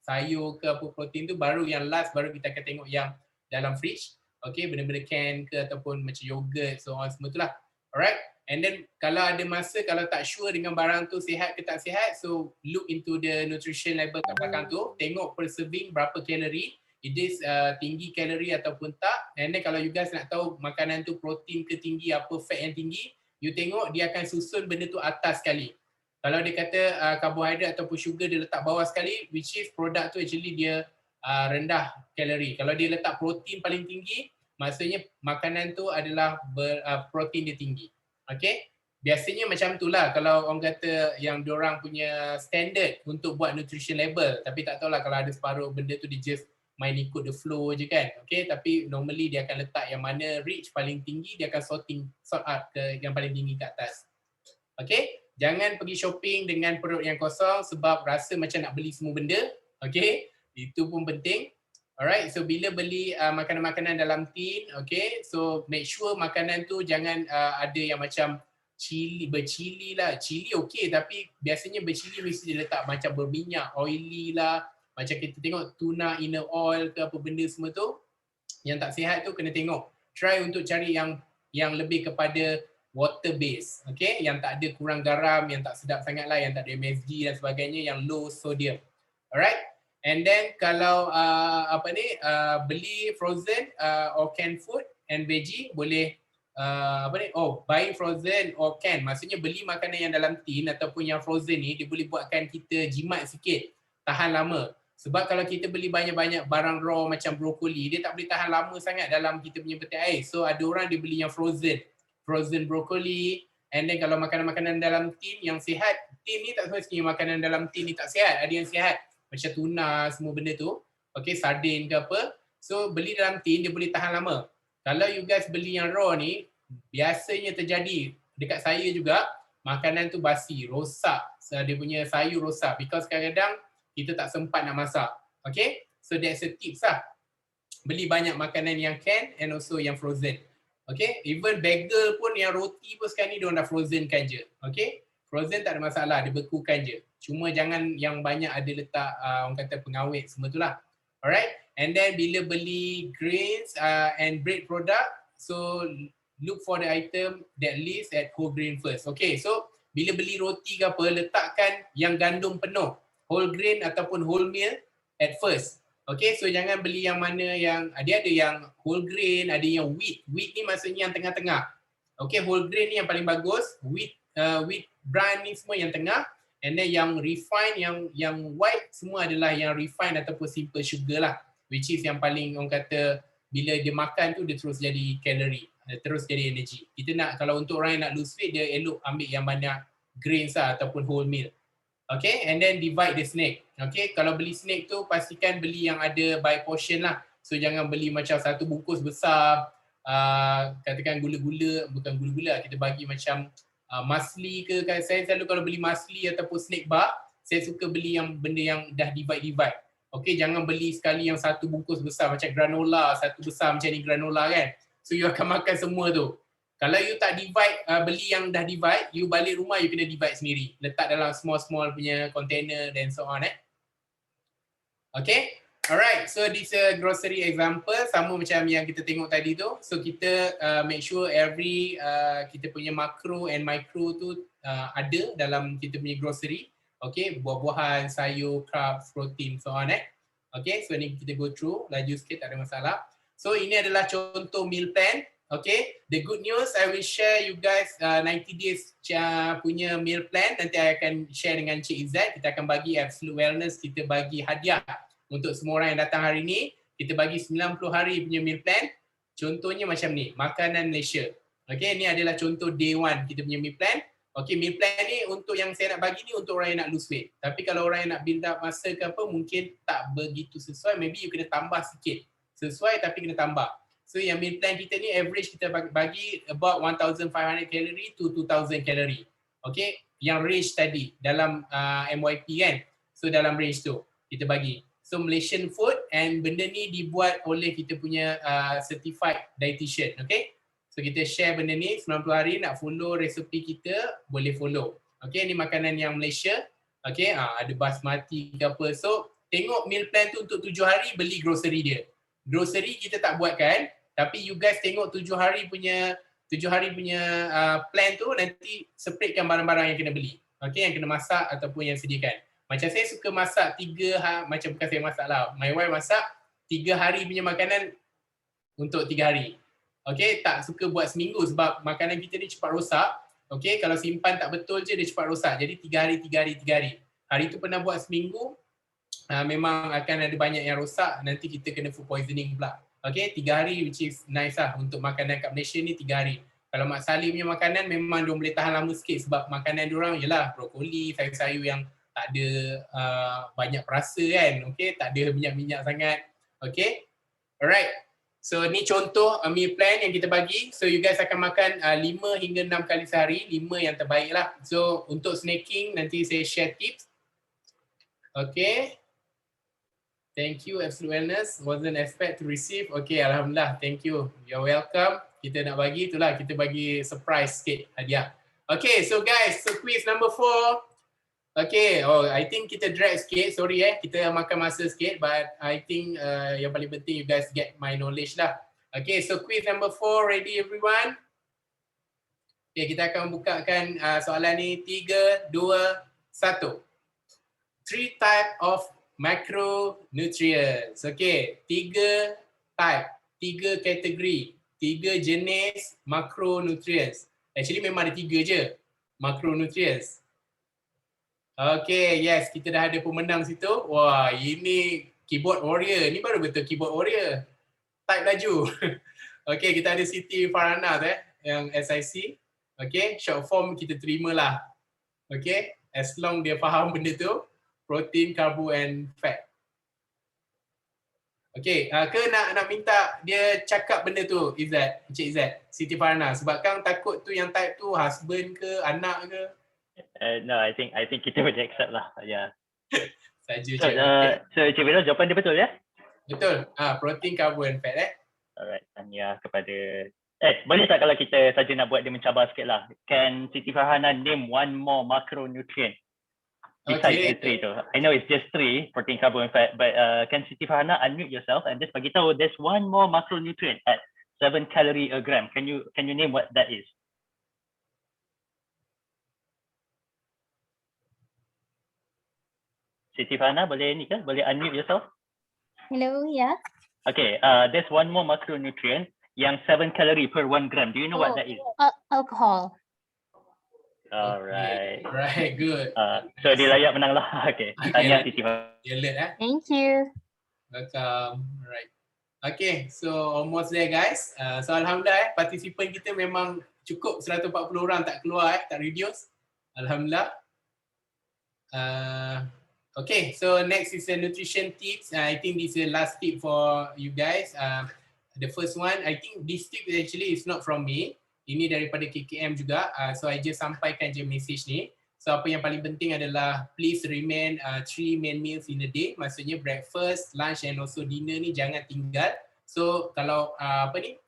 sayur ke apa protein tu, baru yang last, baru kita akan tengok yang dalam fridge. Okay, benda-benda can ke ataupun macam yogurt, so on semua tu lah. Alright, and then kalau ada masa, kalau tak sure dengan barang tu sihat ke tak sihat, so look into the nutrition label kat belakang tu, tengok per serving berapa kalori, it is tinggi kalori ataupun tak. And then kalau you guys nak tahu makanan tu protein ke tinggi, apa fat yang tinggi, you tengok dia akan susun benda tu atas sekali. Kalau dia kata karbohidrat ataupun sugar dia letak bawah sekali, which is produk tu actually dia rendah kalori. Kalau dia letak protein paling tinggi, maksudnya makanan tu adalah protein dia tinggi. Okay? Biasanya macam itulah kalau orang kata yang diorang punya standard untuk buat nutrition label, tapi tak tahulah kalau ada separuh benda tu dia just main ikut the flow je kan. Okay? Tapi normally dia akan letak yang mana rich paling tinggi, dia akan sort out ke yang paling tinggi kat atas. Okay? Jangan pergi shopping dengan perut yang kosong sebab rasa macam nak beli semua benda. Okay? Itu pun penting. Alright, so bila beli makanan-makanan dalam tin, okay, so make sure makanan tu jangan ada yang macam bercili lah. Cili okay, tapi biasanya bercili mesti dia letak macam berminyak, oily lah. Macam kita tengok tuna in a oil ke apa benda semua tu, yang tak sihat tu kena tengok. Try untuk cari yang lebih kepada water base, okay, yang tak ada kurang garam, yang tak sedap sangat lah, yang tak ada MSG dan sebagainya, yang low sodium. Alright. And then kalau beli frozen or canned food and veggie, boleh buying frozen or canned, maksudnya beli makanan yang dalam tin ataupun yang frozen ni, dia boleh buatkan kita jimat sikit, tahan lama. Sebab kalau kita beli banyak-banyak barang raw macam brokoli, dia tak boleh tahan lama sangat dalam kita punya peti air. So ada orang dia beli yang frozen brokoli. And then kalau makanan-makanan dalam tin yang sihat, tin ni tak semestinya makanan dalam tin ni tak sihat, ada yang sihat. Macam tuna, semua benda tu, okay, sardin ke apa. So beli dalam tin, dia boleh tahan lama. Kalau you guys beli yang raw ni, biasanya terjadi dekat saya juga, makanan tu basi, rosak. So, dia punya sayur rosak because kadang-kadang kita tak sempat nak masak. Okay, so that's a tips lah. Beli banyak makanan yang can and also yang frozen. Okay, even bagel pun yang roti pun sekarang ni diorang dah frozen kan je. Okay, frozen tak ada masalah, dia bekukan je. Cuma jangan yang banyak ada letak orang kata pengawet semua tu lah. Alright, and then bila beli grains and bread product, so look for the item that lists at whole grain first. Okay, so bila beli roti ke apa, letakkan yang gandum penuh, whole grain ataupun whole meal at first. Okay, so jangan beli yang mana yang, dia ada yang whole grain, ada yang wheat. Wheat ni maksudnya yang tengah-tengah. Okay, whole grain ni yang paling bagus, wheat bran ni semua yang tengah. And then yang refine, yang white semua adalah yang refine ataupun simple sugar lah. Which is yang paling orang kata bila dia makan tu dia terus jadi kalori, terus jadi energy. Kita nak, kalau untuk orang yang nak lose weight, dia elok ambil yang banyak grains lah ataupun whole meal. Okay, and then divide the snack. Okay, kalau beli snack tu pastikan beli yang ada by portion lah. So jangan beli macam satu bungkus besar, katakan gula-gula, bukan gula-gula, kita bagi macam masli ke. Saya selalu kalau beli masli ataupun snack bar, saya suka beli yang benda yang dah divide. Okay, jangan beli sekali yang satu bungkus besar macam granola, satu besar macam ni granola kan. So you akan makan semua tu. Kalau you tak divide, beli yang dah divide, you balik rumah you kena divide sendiri. Letak dalam small punya container dan so on. Okay, alright. So this grocery example sama macam yang kita tengok tadi tu. So kita make sure every kita punya makro and micro tu ada dalam kita punya grocery. Okay, buah-buahan, sayur, carbs, protein, so on. Okay, so ni kita go through, laju sikit, tak ada masalah. So ini adalah contoh meal plan. Okay, the good news I will share you guys 90 days punya meal plan. Nanti I akan share dengan Cik Izzat. Kita akan bagi Absolute Wellness, kita bagi hadiah untuk semua orang yang datang hari ni. Kita bagi 90 hari punya meal plan. Contohnya macam ni, makanan Malaysia. Okay, ni adalah contoh day 1 kita punya meal plan. Okay, meal plan ni untuk yang saya nak bagi ni untuk orang yang nak lose weight. Tapi kalau orang yang nak build up masa ke apa, mungkin tak begitu sesuai. Maybe you kena tambah sikit. Sesuai tapi kena tambah. So yang meal plan kita ni average kita bagi about 1,500 calorie to 2,000 calorie. Okay, yang range tadi dalam MYP kan. So dalam range tu kita bagi. So Malaysian food and benda ni dibuat oleh kita punya certified dietitian. Okay, so kita share benda ni 90 hari nak follow resepi kita boleh follow. Okay, ni makanan yang Malaysia. Okay, ada basmati ke apa. So tengok meal plan tu untuk 7 hari beli grocery dia. Grocery kita tak buatkan. Tapi you guys tengok 7 hari punya plan tu, nanti separatkan barang-barang yang kena beli. Okay, yang kena masak ataupun yang sediakan. Macam saya suka masak 3 macam bukan saya masak lah. My wife masak 3 hari punya makanan untuk 3 hari. Okay, tak suka buat seminggu sebab makanan kita ni cepat rosak. Okay, kalau simpan tak betul je dia cepat rosak. Jadi 3 hari. Hari tu pernah buat seminggu, memang akan ada banyak yang rosak. Nanti kita kena food poisoning pula. Okay, 3 hari which is nice lah untuk makanan kat Malaysia ni 3 hari. Kalau Mak Salih punya makanan memang diorang boleh tahan lama sikit sebab makanan diorang ialah brokoli, sayur-sayur yang tak ada banyak perasa kan. Okay, tak ada minyak-minyak sangat. Okay, alright. So ni contoh meal plan yang kita bagi. So you guys akan makan 5 hingga 6 kali sehari, 5 yang terbaik lah. So untuk snacking nanti saya share tips. Okay. Thank you Absolute Wellness, wasn't expect to receive. Okay, Alhamdulillah, thank you. You're welcome. Kita nak bagi, itulah kita bagi surprise sikit hadiah. Okay, so guys, so quiz number 4. Okay, I think kita drag sikit, sorry kita makan masa sikit, but I think yang paling penting you guys get my knowledge lah. Okay, so quiz number 4, ready everyone? Okay, kita akan bukakan soalan ni, 3, 2, 1. 3 type of macronutrients. Okay, 3 type, 3 kategori, 3 jenis macronutrients. Actually memang ada 3 je macronutrients. Okay, yes, kita dah ada pemenang situ. Wah, ini keyboard warrior. Ni baru betul keyboard warrior. Type laju. Okay, kita ada Siti Farhana yang SIC. Okay, short form kita terima lah. Okay, as long dia faham benda tu. Protein, karbo and fat. Okay, ke nak minta dia cakap benda tu Izzat, Encik Izzat, Siti Farhana, sebab kan takut tu yang type tu husband ke anak ke? No, I think kita boleh accept lah. Yeah. Saja je. So Encik Firdaus, jawapan dia betul ya? Betul. Protein, karbo and fat Alright, tanya kepada boleh tak kalau kita saja nak buat dia mencabar sikit lah. Can Siti Farhana name one more macronutrient? Besides the 3 tu. I know it's just 3, protein, carbo and fat, but can Siti Farhana unmute yourself and just bagi tahu there's one more macronutrient at 7 calorie a gram. Can you name what that is? Siti Farhana boleh ni ke? Boleh unmute yourself? Hello, yeah. Okay, there's one more macronutrient yang 7 calorie per 1 gram. Do you know what that is? Alcohol. Alright. Right, good. So dia layak menang lah. Okay. Tanya Siti Farhana. Dia alert Thank you. Welcome. Right. Okay, so almost there guys. So alhamdulillah partisipan kita memang cukup 140 orang tak keluar tak reduce. Alhamdulillah. Okay, so next is the nutrition tips. I think this is the last tip for you guys. The first one, I think this tip actually is not from me. Ini daripada KKM juga, so I just sampaikan je message ni. So apa yang paling penting adalah please remain 3 main meals in a day. Maksudnya breakfast, lunch and also dinner ni jangan tinggal. So kalau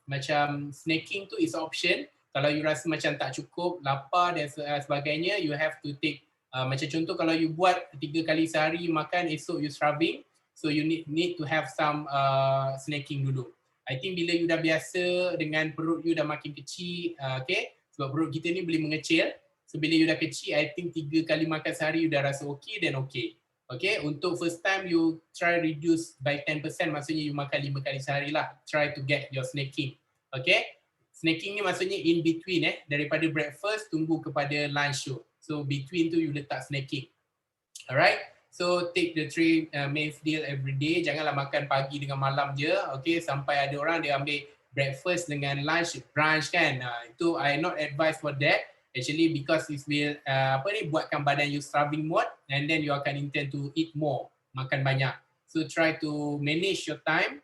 macam snacking tu is option. Kalau you rasa macam tak cukup, lapar dan sebagainya, you have to take macam contoh kalau you buat 3 kali sehari makan, esok you starving, so you need to have some snacking dulu. I think bila you dah biasa dengan perut you dah makin kecil, okay, sebab perut kita ni boleh mengecil. So bila you dah kecil, I think 3 kali makan sehari you dah rasa okay, then okay. Okay, untuk first time you try reduce by 10%, maksudnya you makan 5 kali sehari lah. Try to get your snacking. Okay, snacking ni maksudnya in between daripada breakfast tunggu kepada lunch tu. So between tu you letak snacking. Alright, so take the 3 meals deal every day. Janganlah makan pagi dengan malam je. Okay, sampai ada orang dia ambil breakfast dengan lunch, brunch kan. Itu I not advise for that. Actually because it will buatkan badan you starving mode and then you akan intend to eat more, makan banyak. So try to manage your time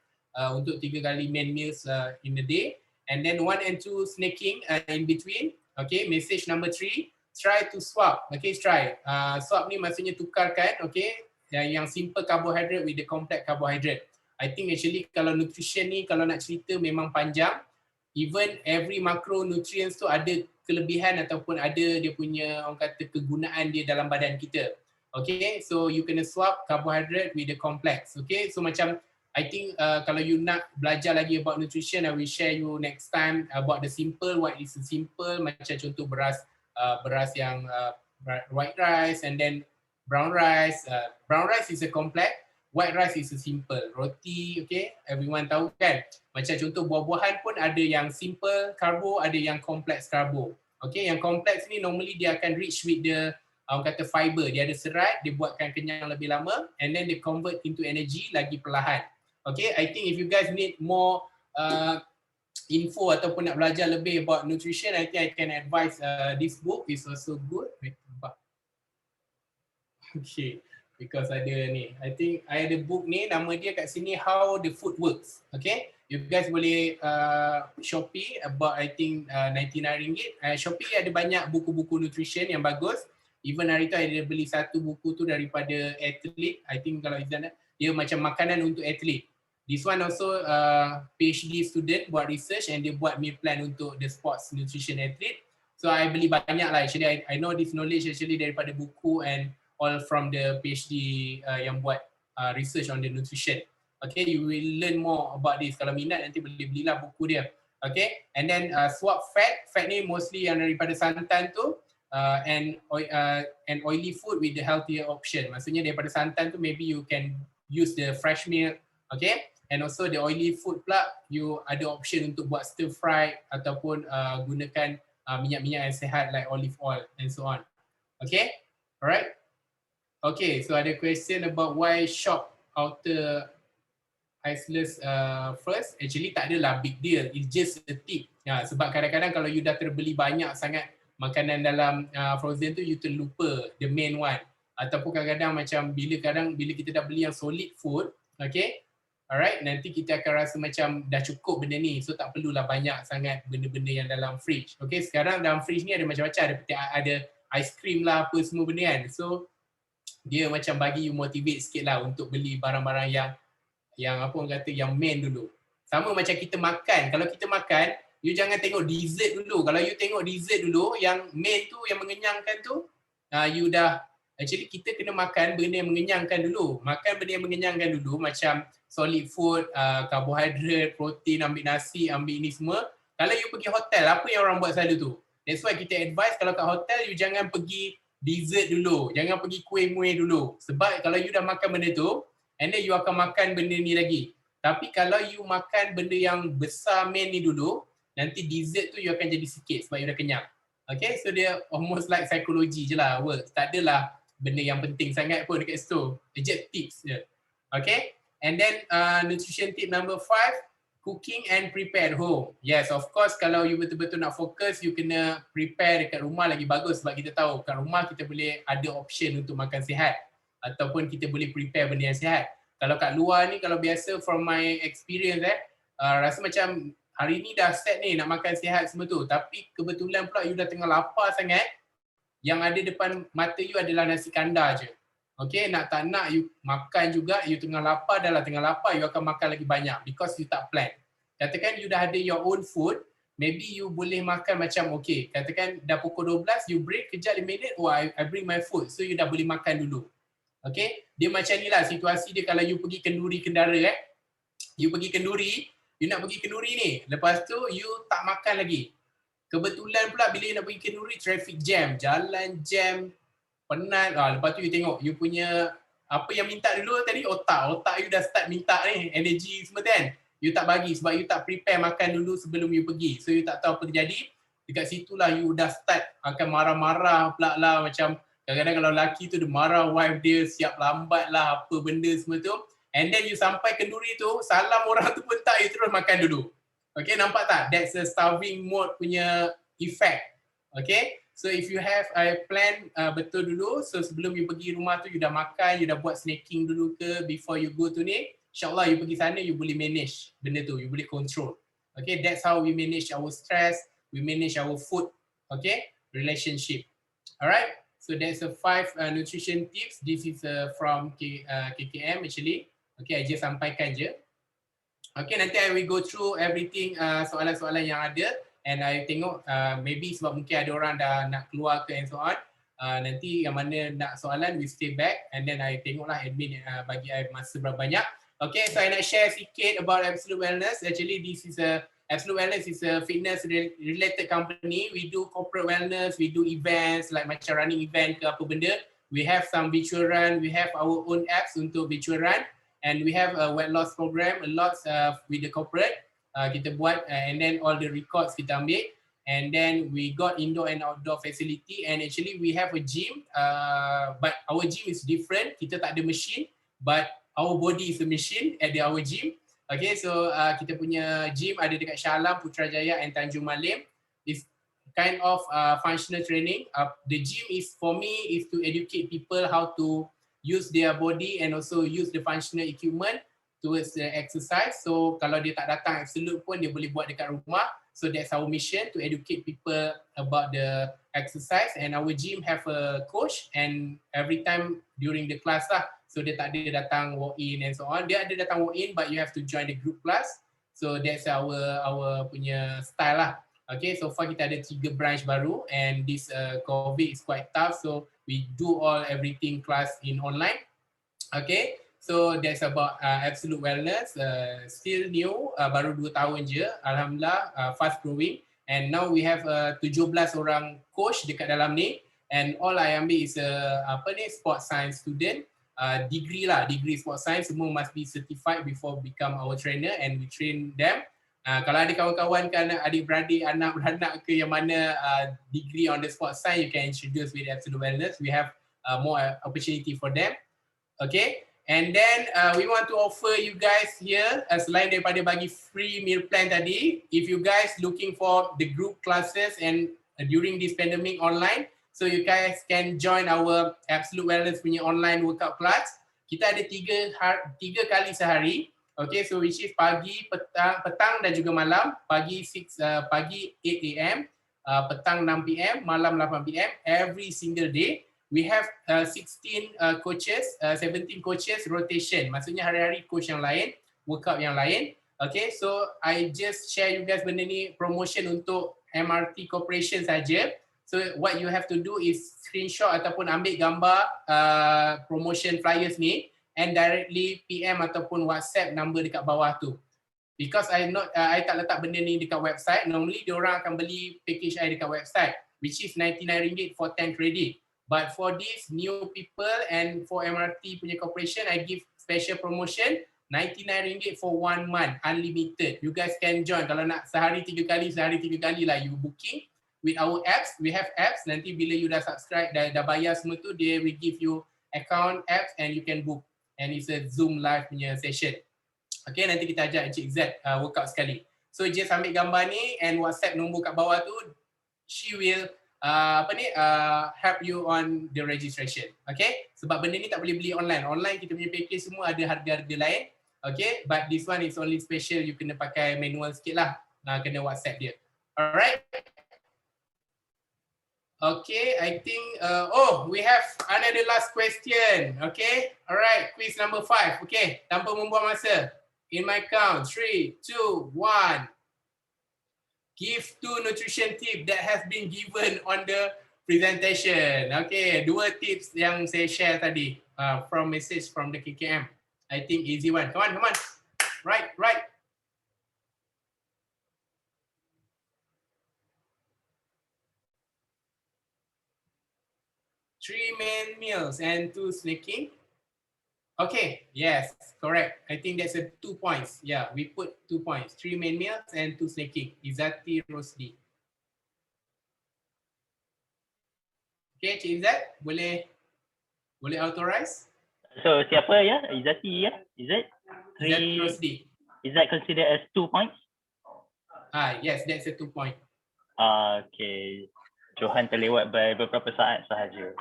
untuk 3 kali main meals in a day and then 1 and 2 snacking in between. Okay, message number 3, try to swap. Okay, try. Swap ni maksudnya tukarkan, okay, yang simple carbohydrate with the complex carbohydrate. I think actually kalau nutrition ni kalau nak cerita memang panjang. Even every macronutrients tu ada kelebihan ataupun ada dia punya orang kata kegunaan dia dalam badan kita. Okay, so you kena swap carbohydrate with the complex. Okay, so macam I think kalau you nak belajar lagi about nutrition, I will share you next time about the simple. What is the simple? Macam contoh beras yang white rice and then brown rice. Brown rice is a complex. White rice is a simple. Roti, okay, everyone tahu kan. Macam contoh buah-buahan pun ada yang simple karbo, ada yang complex karbo. Okay, yang complex ni normally dia akan rich with the orang kata fiber. Dia ada serat, dia buatkan kenyang lebih lama and then dia convert into energy lagi perlahan. Okay, I think if you guys need more info ataupun nak belajar lebih about nutrition, I think I can advise this book is also good. Okay, because ada ni. I think I ada book ni, nama dia kat sini How the Food Works. Okay, you guys boleh Shopee about I think RM99. Shopee ada banyak buku-buku nutrition yang bagus. Even hari tu I ada beli satu buku tu daripada athlete. I think kalau Izan dia macam makanan untuk athlete. This one also PhD student buat research and dia buat meal plan untuk the sports nutrition athlete. So I beli banyak lah actually. I know this knowledge actually daripada buku and all from the PhD yang buat research on the nutrition. Okay, you will learn more about this. Kalau minat nanti boleh belilah buku dia. Okay, and then swap fat. Fat ni mostly yang daripada santan tu and oily food with the healthier option. Maksudnya daripada santan tu maybe you can use the fresh milk. Okay, and also the oily food pula you ada option untuk buat stir fry ataupun gunakan minyak-minyak yang sihat like olive oil and so on. Okay, alright. Okay, so ada question about why shop outer Iceless first. Actually tak adalah big deal, it's just a tip. Sebab kadang-kadang kalau you dah terbeli banyak sangat makanan dalam frozen tu, you terlupa the main one. Ataupun kadang-kadang macam bila kita dah beli yang solid food, okay, alright, nanti kita akan rasa macam dah cukup benda ni, so tak perlulah banyak sangat benda-benda yang dalam fridge. Okay, sekarang dalam fridge ni ada macam-macam, ada ice cream lah apa semua benda kan. So dia macam bagi you motivate sikit lah untuk beli barang-barang yang apa orang kata yang main dulu. Sama macam kita makan, kalau kita makan, you jangan tengok dessert dulu. Kalau you tengok dessert dulu, yang main tu, yang mengenyangkan tu, you dah, actually kita kena makan benda yang mengenyangkan dulu. Makan benda yang mengenyangkan dulu macam solid food, karbohidrat, protein, ambil nasi, ambil ini semua. Kalau you pergi hotel, apa yang orang buat selalu tu? That's why kita advise kalau kat hotel, you jangan pergi dessert dulu, jangan pergi kuih-muih dulu. Sebab kalau you dah makan benda tu, and then you akan makan benda ni lagi. Tapi kalau you makan benda yang besar main ni dulu, nanti dessert tu you akan jadi sikit sebab you dah kenyang. Okay, so dia almost like psychology je lah works. Tak adalah benda yang penting sangat pun dekat situ. Just tips je. Okay, and then nutrition tip number 5, cooking and prepare at home. Yes, of course kalau you betul-betul nak fokus, you kena prepare dekat rumah lagi bagus sebab kita tahu kat rumah kita boleh ada option untuk makan sihat ataupun kita boleh prepare benda yang sihat. Kalau kat luar ni, kalau biasa from my experience rasa macam hari ni dah set ni nak makan sihat semua tu, tapi kebetulan pula you dah tengah lapar sangat, yang ada depan mata you adalah nasi kandar je. Okay, nak tak nak you makan juga, you tengah lapar, dah lah tengah lapar, you akan makan lagi banyak because you tak plan. Katakan you dah ada your own food, maybe you boleh makan macam okay, katakan dah pukul 12, you break kejap 5 minit, oh I bring my food, so you dah boleh makan dulu. Okay, dia macam ni lah situasi dia kalau you pergi kenduri kendara you pergi kenduri, you nak pergi kenduri ni, lepas tu you tak makan lagi. Kebetulan pula bila you nak pergi kenduri, traffic jam, jalan jam, penat, lepas tu you tengok you punya apa yang minta dulu tadi, otak you dah start minta ni, energy semua kan, you tak bagi sebab you tak prepare makan dulu sebelum you pergi, so you tak tahu apa terjadi. Dekat situlah you dah start akan marah-marah pula lah, macam kadang-kadang kalau lelaki tu dia marah wife dia, siap lambat lah apa benda semua tu, and then you sampai kenduri tu, salam orang tu pun tak, you terus makan dulu. Okay, nampak tak? That's a starving mode punya effect. Okay, so if you have a plan betul dulu, so sebelum you pergi rumah tu you dah makan, you dah buat snacking dulu ke before you go to ni, insyaAllah you pergi sana you boleh manage benda tu, you boleh control. Okay, that's how we manage our stress, we manage our food, okay, relationship. Alright, so there's a 5 nutrition tips. This is from KKM actually. Okay, I just sampaikan je. Okay, nanti I will go through everything, soalan-soalan yang ada, and I tengok maybe sebab mungkin ada orang dah nak keluar ke and so on. Nanti yang mana nak soalan, we stay back and then I tengoklah admin bagi I masa berapa banyak. Okay, so I nak share sikit about Absolute Wellness. Actually, Absolute Wellness is a fitness related company. We do corporate wellness, we do events like macam running event ke apa benda. We have some virtual run, we have our own apps untuk virtual run, and we have a weight loss program, a lot with the corporate. Kita buat and then all the records kita ambil, and then we got indoor and outdoor facility, and actually we have a gym, but our gym is different. Kita tak ada machine, but our body is a machine at our gym. Okay, so kita punya gym ada dekat Shah Alam, Putrajaya and Tanjung Malim. It's kind of functional training. The gym is for me is to educate people how to use their body and also use the functional equipment towards the exercise. So kalau dia tak datang Absolute pun dia boleh buat dekat rumah. So that's our mission, to educate people about the exercise. And our gym have a coach, and every time during the class lah, so dia tak ada datang walk in and so on. Dia ada datang walk in, but you have to join the group class. So that's our punya style lah. Okay, so far kita ada 3 branch baru, and this COVID is quite tough, so we do everything class in online. Okay, so that's about Absolute Wellness. Still new, baru 2 tahun je. Alhamdulillah, fast growing. And now we have 17 orang coach dekat dalam ni. And all I ambil is sport science student. Degree sport science, semua must be certified before become our trainer, and we train them. Kalau ada kawan-kawan kan, adik-beradik, anak-beranak ke yang mana degree on the sport science, you can introduce with Absolute Wellness. We have more opportunity for them. Okay, and then we want to offer you guys here, selain daripada bagi free meal plan tadi, if you guys looking for the group classes and during this pandemic online, so you guys can join our Absolute Wellness punya online workout class. Kita ada 3 kali sehari. Okay, so which is pagi, petang dan juga malam. Pagi 8 AM, petang 6 PM, malam 8 PM, every single day. We have 17 coaches rotation. Maksudnya hari-hari coach yang lain, workout yang lain. Okay, so I just share you guys benda ni promotion untuk MRT Corporation saja. So what you have to do is screenshot ataupun ambil gambar promotion flyers ni, and directly PM ataupun WhatsApp number dekat bawah tu. Because I tak letak benda ni dekat website. Normally diorang akan beli package I dekat website, which is RM99 for 10 credit. But for these new people and for MRT punya corporation, I give special promotion, RM99 for 1 month, unlimited. You guys can join. Kalau nak sehari 3 kali lah you booking. With our apps, we have apps. Nanti bila you dah subscribe, dah bayar semua tu, they will give you account apps and you can book. And it's a Zoom live punya session. Okay, nanti kita ajak Encik Z workout sekali. So just ambil gambar ni and WhatsApp nombor kat bawah tu, she will help you on the registration. Okay, sebab benda ni tak boleh beli online. Online kita punya package semua ada harga-harga lain. Okay, but this one is only special, you kena pakai manual sikit lah. Kena WhatsApp dia. Alright. Okay, I think, we have another last question. Okay, alright, quiz number 5. Okay, tanpa membuang masa. In my count, 3, 2, 1. Give 2 nutrition tips that has been given on the presentation. Okay, 2 tips yang saya share tadi from message from the KKM. I think easy one. Come on. Right. 3 main meals and 2 snacking. Okay, yes, correct. I think that's a 2 points. Yeah, we put 2 points. 3 main meals and 2 snacking. Izzati Rosdi. Okay, Cik Izzat, boleh authorize? So siapa ya? Izzati ya? Izzat? Izzati Rosdi. Is that considered as 2 points? Yes, that's a 2 point. Okay. Johan terlewat by beberapa saat sahaja.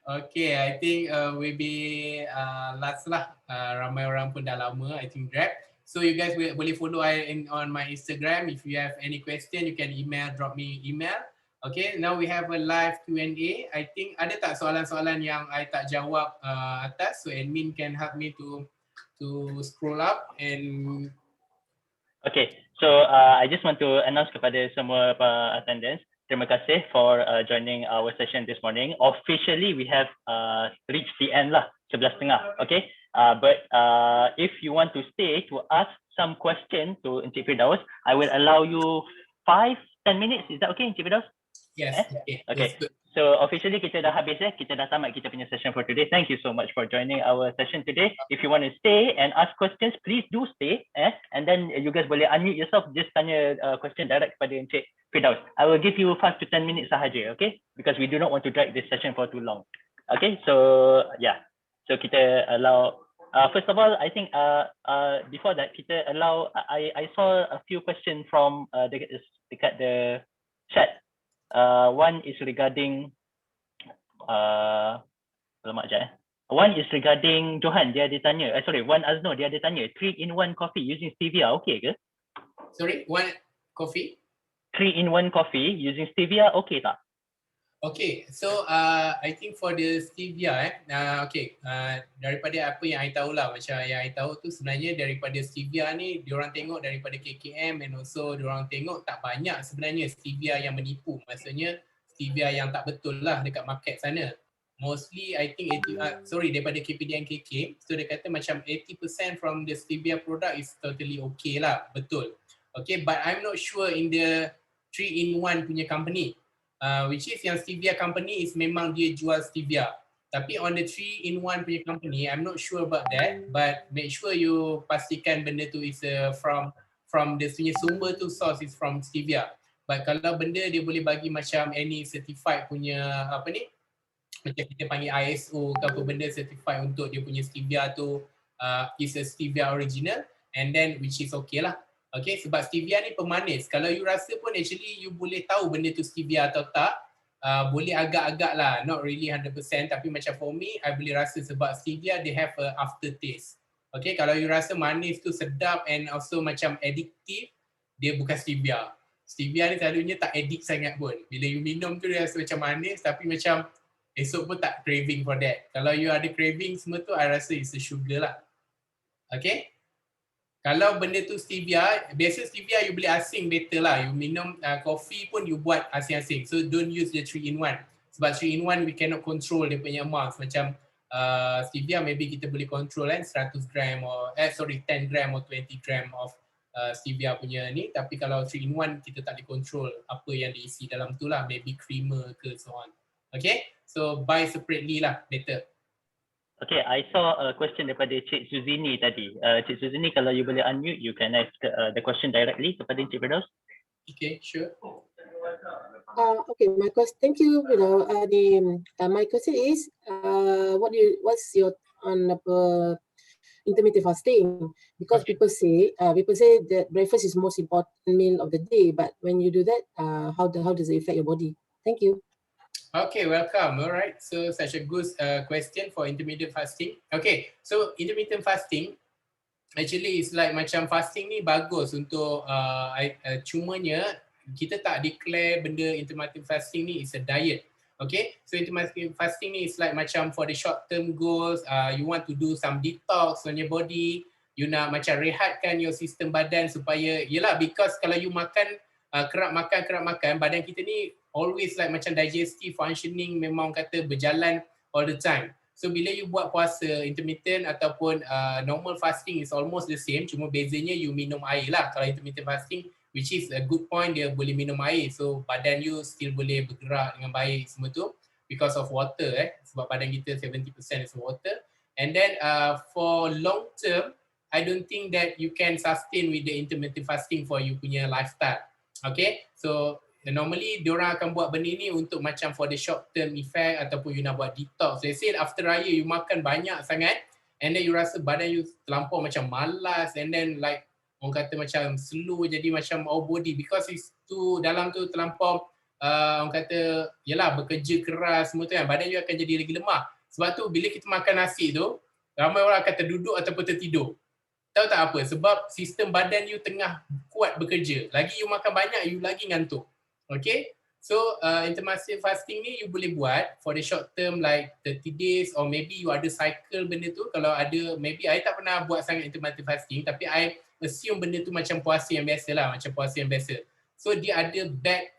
Okay, I think will be last lah. Ramai orang pun dah lama, I think grab. So you guys boleh follow I on my Instagram. If you have any question, you can drop me email. Okay, now we have a live Q&A. I think ada tak soalan-soalan yang I tak jawab atas, so admin can help me to scroll up and. Okay, so I just want to announce kepada semua attendants, terima kasih for joining our session this morning. Officially, we have reached the end lah, 11:30. Okay, but if you want to stay to ask some question to Encik Firdaus, I will allow you 5-10 minutes. Is that okay, Encik Firdaus? Yes. Okay. So officially kita dah habis kita dah tamat kita punya session for today. Thank you so much for joining our session today. If you want to stay and ask questions, please do stay. And then you guys boleh unmute yourself, just tanya question direct kepada Encik Firdaus. I will give you 5 to 10 minutes sahaja, okay? Because we do not want to drag this session for too long. Okay, so yeah. So kita allow, first of all, I think before that, kita allow, I saw a few questions from dekat the chat. One is regarding one is regarding Johan, dia ada tanya, Wan Azno, dia ada tanya 3-in-1 coffee using stevia, okay ke? Sorry, 1 coffee? 3-in-1 coffee using stevia, okay tak? Okay, so I think for the stevia, daripada apa yang I tahu lah, macam yang I tahu tu sebenarnya daripada stevia ni, diorang tengok daripada KKM and also diorang tengok tak banyak sebenarnya stevia yang menipu, maksudnya stevia yang tak betul lah dekat market sana. Mostly I think, daripada KPD and KK, so dia kata macam 80% from the stevia product is totally okay lah, betul. Okay, but I'm not sure in the 3-in-1 punya company. Which is yang stevia company is memang dia jual stevia. Tapi on the 3-in-1 punya company, I'm not sure about that. But make sure you pastikan benda tu is from the punya sumber tu, source is from stevia. But kalau benda dia boleh bagi macam any certified punya macam kita panggil ISO ke apa benda certified untuk dia punya stevia tu is a stevia original, and then which is okay lah. Okay, sebab stevia ni pemanis. Kalau you rasa pun actually you boleh tahu benda tu stevia atau tak. Boleh agak-agak lah, not really 100%. Tapi macam for me, I boleh rasa sebab stevia they have a aftertaste. Okay, kalau you rasa manis tu sedap and also macam addictive, dia bukan stevia. Stevia ni selalunya tak addict sangat pun. Bila you minum tu dia rasa macam manis tapi macam esok pun tak craving for that. Kalau you ada craving semua tu, I rasa it's a sugar lah. Okay. Kalau benda tu stevia, biasa stevia you boleh asing better lah. You minum coffee pun you buat asing-asing. So don't use the 3-in-1. Sebab 3-in-1 we cannot control dia punya amount. Macam stevia maybe kita boleh control 100 gram or 10 gram or 20 gram of stevia punya ni. Tapi kalau 3-in-1 kita tak boleh control apa yang diisi dalam tu lah. Maybe creamer ke so on. Okay, so buy separately lah, better. Okay, I saw a question daripada Cik Suzini tadi. Cik Suzini, kalau you boleh unmute, you can ask the question directly kepada Encik Firdaus. Okay, sure. Okay, my question. Thank you. My question is, what's your intermittent fasting? Because Okay. people say that breakfast is most important meal of the day. But when you do that, how does it affect your body? Thank you. Okay, welcome. All right. So such a good question for intermittent fasting. Okay, so intermittent fasting actually is like macam fasting ni bagus untuk cumanya kita tak declare benda intermittent fasting ni is a diet. Okay, so intermittent fasting ni is like macam for the short term goals, you want to do some detox on your body, you nak macam rehatkan your sistem badan supaya, yelah, because kalau you makan, kerap makan, badan kita ni always like macam digestive functioning memang kata berjalan all the time. So bila you buat puasa intermittent ataupun normal fasting is almost the same, cuma bezanya you minum air lah. Kalau intermittent fasting, which is a good point, dia boleh minum air, so badan you still boleh bergerak dengan baik semua tu because of water, sebab badan kita 70% is water. And then for long term, I don't think that you can sustain with the intermittent fasting for you punya lifestyle. Okay, so normally diorang akan buat benda ni untuk macam for the short term effect ataupun you nak buat detox. Let's say after raya you makan banyak sangat and then you rasa badan you terlampau macam malas and then like orang kata macam slow, jadi macam our body because it's too dalam tu terlampau orang kata yelah bekerja keras semua tu kan, badan you akan jadi lagi lemah. Sebab tu bila kita makan nasi tu ramai orang akan terduduk ataupun tertidur. Tahu tak apa? Sebab sistem badan you tengah kuat bekerja. Lagi you makan banyak, you lagi ngantuk. Okay? So intermittent fasting ni you boleh buat for the short term like 30 days or maybe you ada cycle benda tu. Kalau ada, maybe I tak pernah buat sangat intermittent fasting tapi I assume benda tu macam puasa yang biasa lah, macam puasa yang biasa. So dia ada bad,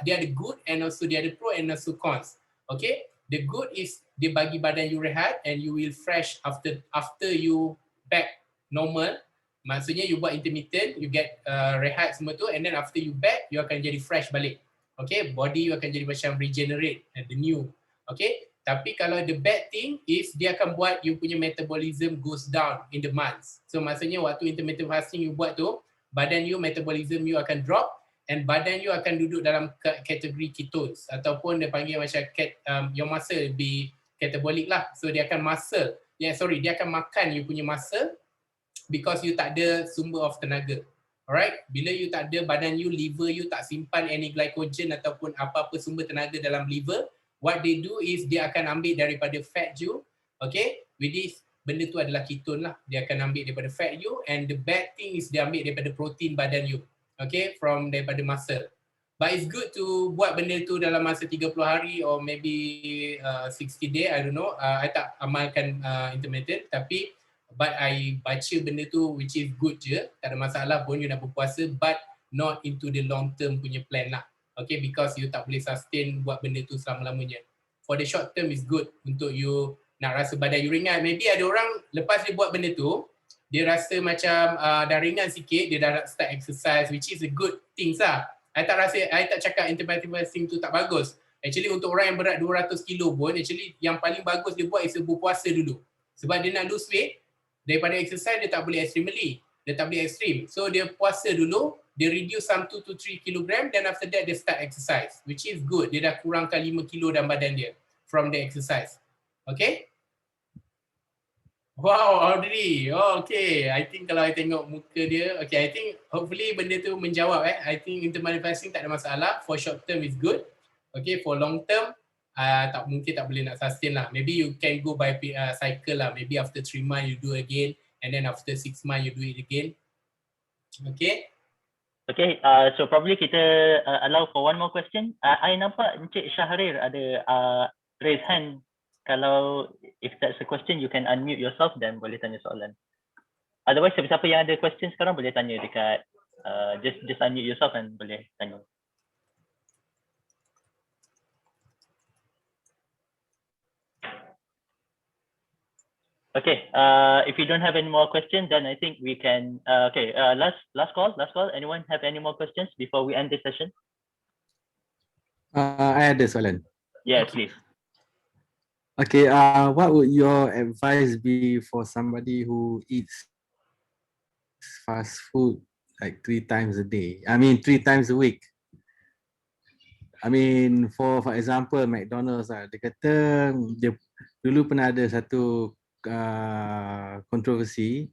dia ada good and also dia ada pro and also cons. Okay? The good is dia bagi badan you rehat and you will fresh after you back normal. Maksudnya you buat intermittent, you get rehat semua tu and then after you back, you akan jadi fresh balik. Okay, body you akan jadi macam regenerate and the new. Okay, tapi kalau the bad thing is dia akan buat you punya metabolism goes down in the months. So maksudnya waktu intermittent fasting you buat tu, badan you, metabolism you akan drop and badan you akan duduk dalam kategori ketones ataupun dia panggil macam your muscle be catabolic lah. So dia akan dia akan makan you punya muscle because you tak ada sumber of tenaga. Alright, bila you tak ada, badan you, liver you tak simpan any glycogen ataupun apa-apa sumber tenaga dalam liver, what they do is dia akan ambil daripada fat you, okay, with this, benda tu adalah ketone lah, dia akan ambil daripada fat you and the bad thing is dia ambil daripada protein badan you, okay, daripada muscle. But it's good to buat benda tu dalam masa 30 hari or maybe 60 day, I don't know. I tak amalkan intermittent tapi but I baca benda tu which is good je. Tak ada masalah pun you nak berpuasa but not into the long term punya plan lah. Okay, because you tak boleh sustain buat benda tu selama-lamanya. For the short term is good untuk you nak rasa badan you ringan. Maybe ada orang lepas dia buat benda tu, dia rasa macam dah ringan sikit, dia dah nak start exercise which is a good thing lah. I tak cakap intermittent fasting tu tak bagus. Actually untuk orang yang berat 200 kilo pun, actually yang paling bagus dia buat is berpuasa dulu. Sebab dia nak lose weight, daripada exercise dia tak boleh extremely. Dia tak boleh extreme. So dia puasa dulu, dia reduce some 2 to 3 kilogram, then after that dia start exercise. Which is good. Dia dah kurangkan 5 kilo dalam badan dia from the exercise. Okay? Wow, Audrey. Oh, okay. I think kalau I tengok muka dia, okay, I think hopefully benda tu menjawab. I think intermittent fasting tak ada masalah. For short term is good. Okay, for long term, mungkin tak boleh nak sustain lah. Maybe you can go by cycle lah. Maybe after 3 months you do again and then after 6 months you do it again. Okay? Okay, so probably kita allow for one more question. I nampak Encik Syahrir ada raise hand. Kalau if that's a question, you can unmute yourself dan boleh tanya soalan. Otherwise, siapa-siapa yang ada question sekarang boleh tanya dekat, just unmute yourself dan boleh tanya. Okay, if you don't have any more questions, then I think we can, last call. Anyone have any more questions before we end this session? I ada soalan. Yes, please. Okay, what would your advice be for somebody who eats fast food like 3 times a day? I mean 3 times a week. I mean for example McDonald's lah. Dia kata dia dulu pernah ada satu kontroversi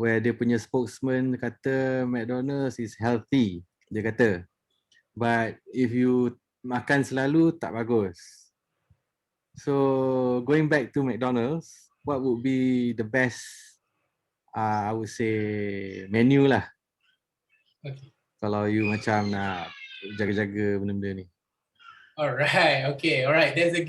where dia punya spokesman kata McDonald's is healthy. Dia kata, but if you makan selalu tak bagus. So going back to McDonald's, what would be the best, I would say, menu lah. Okay. Kalau you macam nak jaga-jaga benda-benda ni. Alright, okay, alright. That's a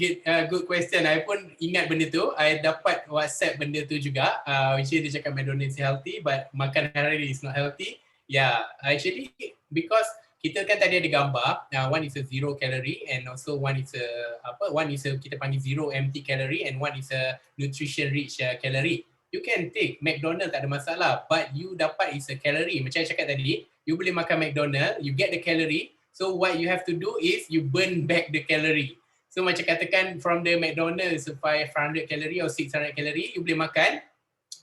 good question. I pun ingat benda tu. I dapat WhatsApp benda tu juga. Which is dia cakap McDonald's is healthy, but makan hari is not healthy. Yeah, actually because kita kan tadi ada gambar. One is a 0 calorie and also one is a kita panggil 0 empty calorie and one is a nutrition rich calorie. You can take McDonald's, tak ada masalah, but you dapat is a calorie. Macam saya cakap tadi, you boleh makan McDonald's, you get the calorie. So what you have to do is you burn back the calorie. So macam katakan from the McDonald's 500 calorie or 600 calorie, you boleh makan.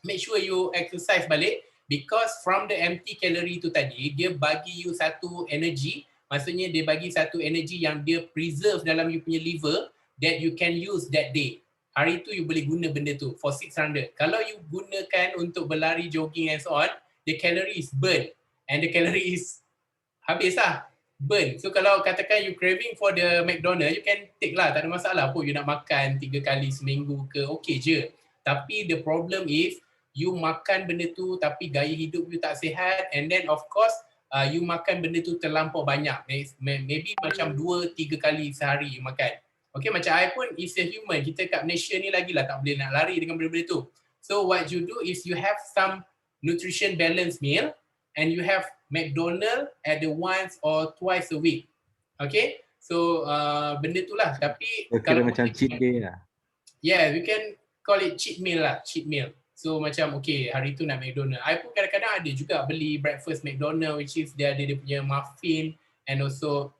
Make sure you exercise balik because from the empty calorie tu tadi, dia bagi you satu energy. Maksudnya dia bagi satu energy yang dia preserve dalam you punya liver that you can use that day. Hari tu you boleh guna benda tu for 600. Kalau you gunakan untuk berlari, jogging and so on, the calorie is burn and the calorie is habis lah. Burn. So kalau katakan you craving for the McDonald's, you can take lah, tak ada masalah pun you nak makan 3 kali seminggu ke, okay je. Tapi the problem is you makan benda tu tapi gaya hidup you tak sihat and then of course you makan benda tu terlampau banyak. Maybe macam 2-3 kali sehari you makan. Okay, macam I pun is a human. Kita kat Malaysia ni lagi lah tak boleh nak lari dengan benda-benda tu. So what you do is you have some nutrition balance meal and you have McDonald's at the once or twice a week. Okay? So benda tu lah. Tapi kalau macam cheat day lah. Yeah, we can call it cheat meal lah. Cheat meal. So macam okay, hari tu nak McDonald's. I pun kadang-kadang ada juga beli breakfast McDonald's which is dia ada dia punya muffin and also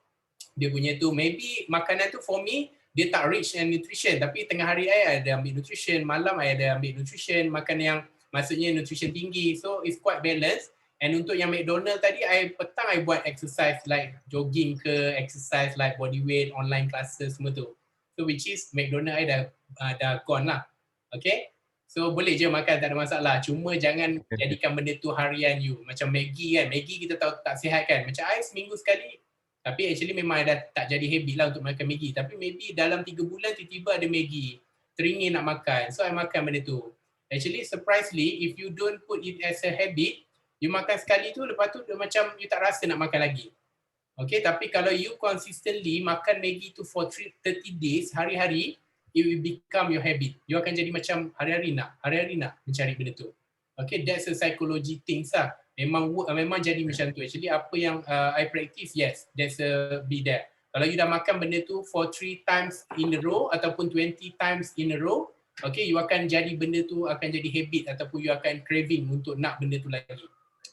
dia punya tu. Maybe makanan tu for me, dia tak rich and nutrition. Tapi tengah hari I ada ambil nutrition, malam I ada ambil nutrition, makan yang maksudnya nutrition tinggi. So it's quite balanced. And untuk yang McDonald's tadi, petang I buat exercise like jogging ke, exercise like body weight, online classes semua tu. So which is McDonald's I dah gone lah. Okay? So boleh je makan, tak ada masalah. Cuma jangan jadikan benda tu harian you. Macam Maggi kan, Maggi kita tahu tak sihat kan. Macam I seminggu sekali, tapi actually memang dah tak jadi habit lah untuk makan Maggi. Tapi maybe dalam 3 bulan tiba-tiba ada Maggi. Teringin nak makan, so I makan benda tu. Actually surprisingly, if you don't put it as a habit, you makan sekali tu, lepas tu macam you tak rasa nak makan lagi. Okay, tapi kalau you consistently makan Maggi tu for 30 days, hari-hari, it will become your habit. You akan jadi macam hari-hari nak mencari benda tu. Okay, that's a psychology things lah. Memang jadi macam tu. Actually apa yang I practice, yes, that's be there. Kalau you dah makan benda tu for 3 times in a row ataupun 20 times in a row, okay, you akan jadi benda tu akan jadi habit ataupun you akan craving untuk nak benda tu lagi.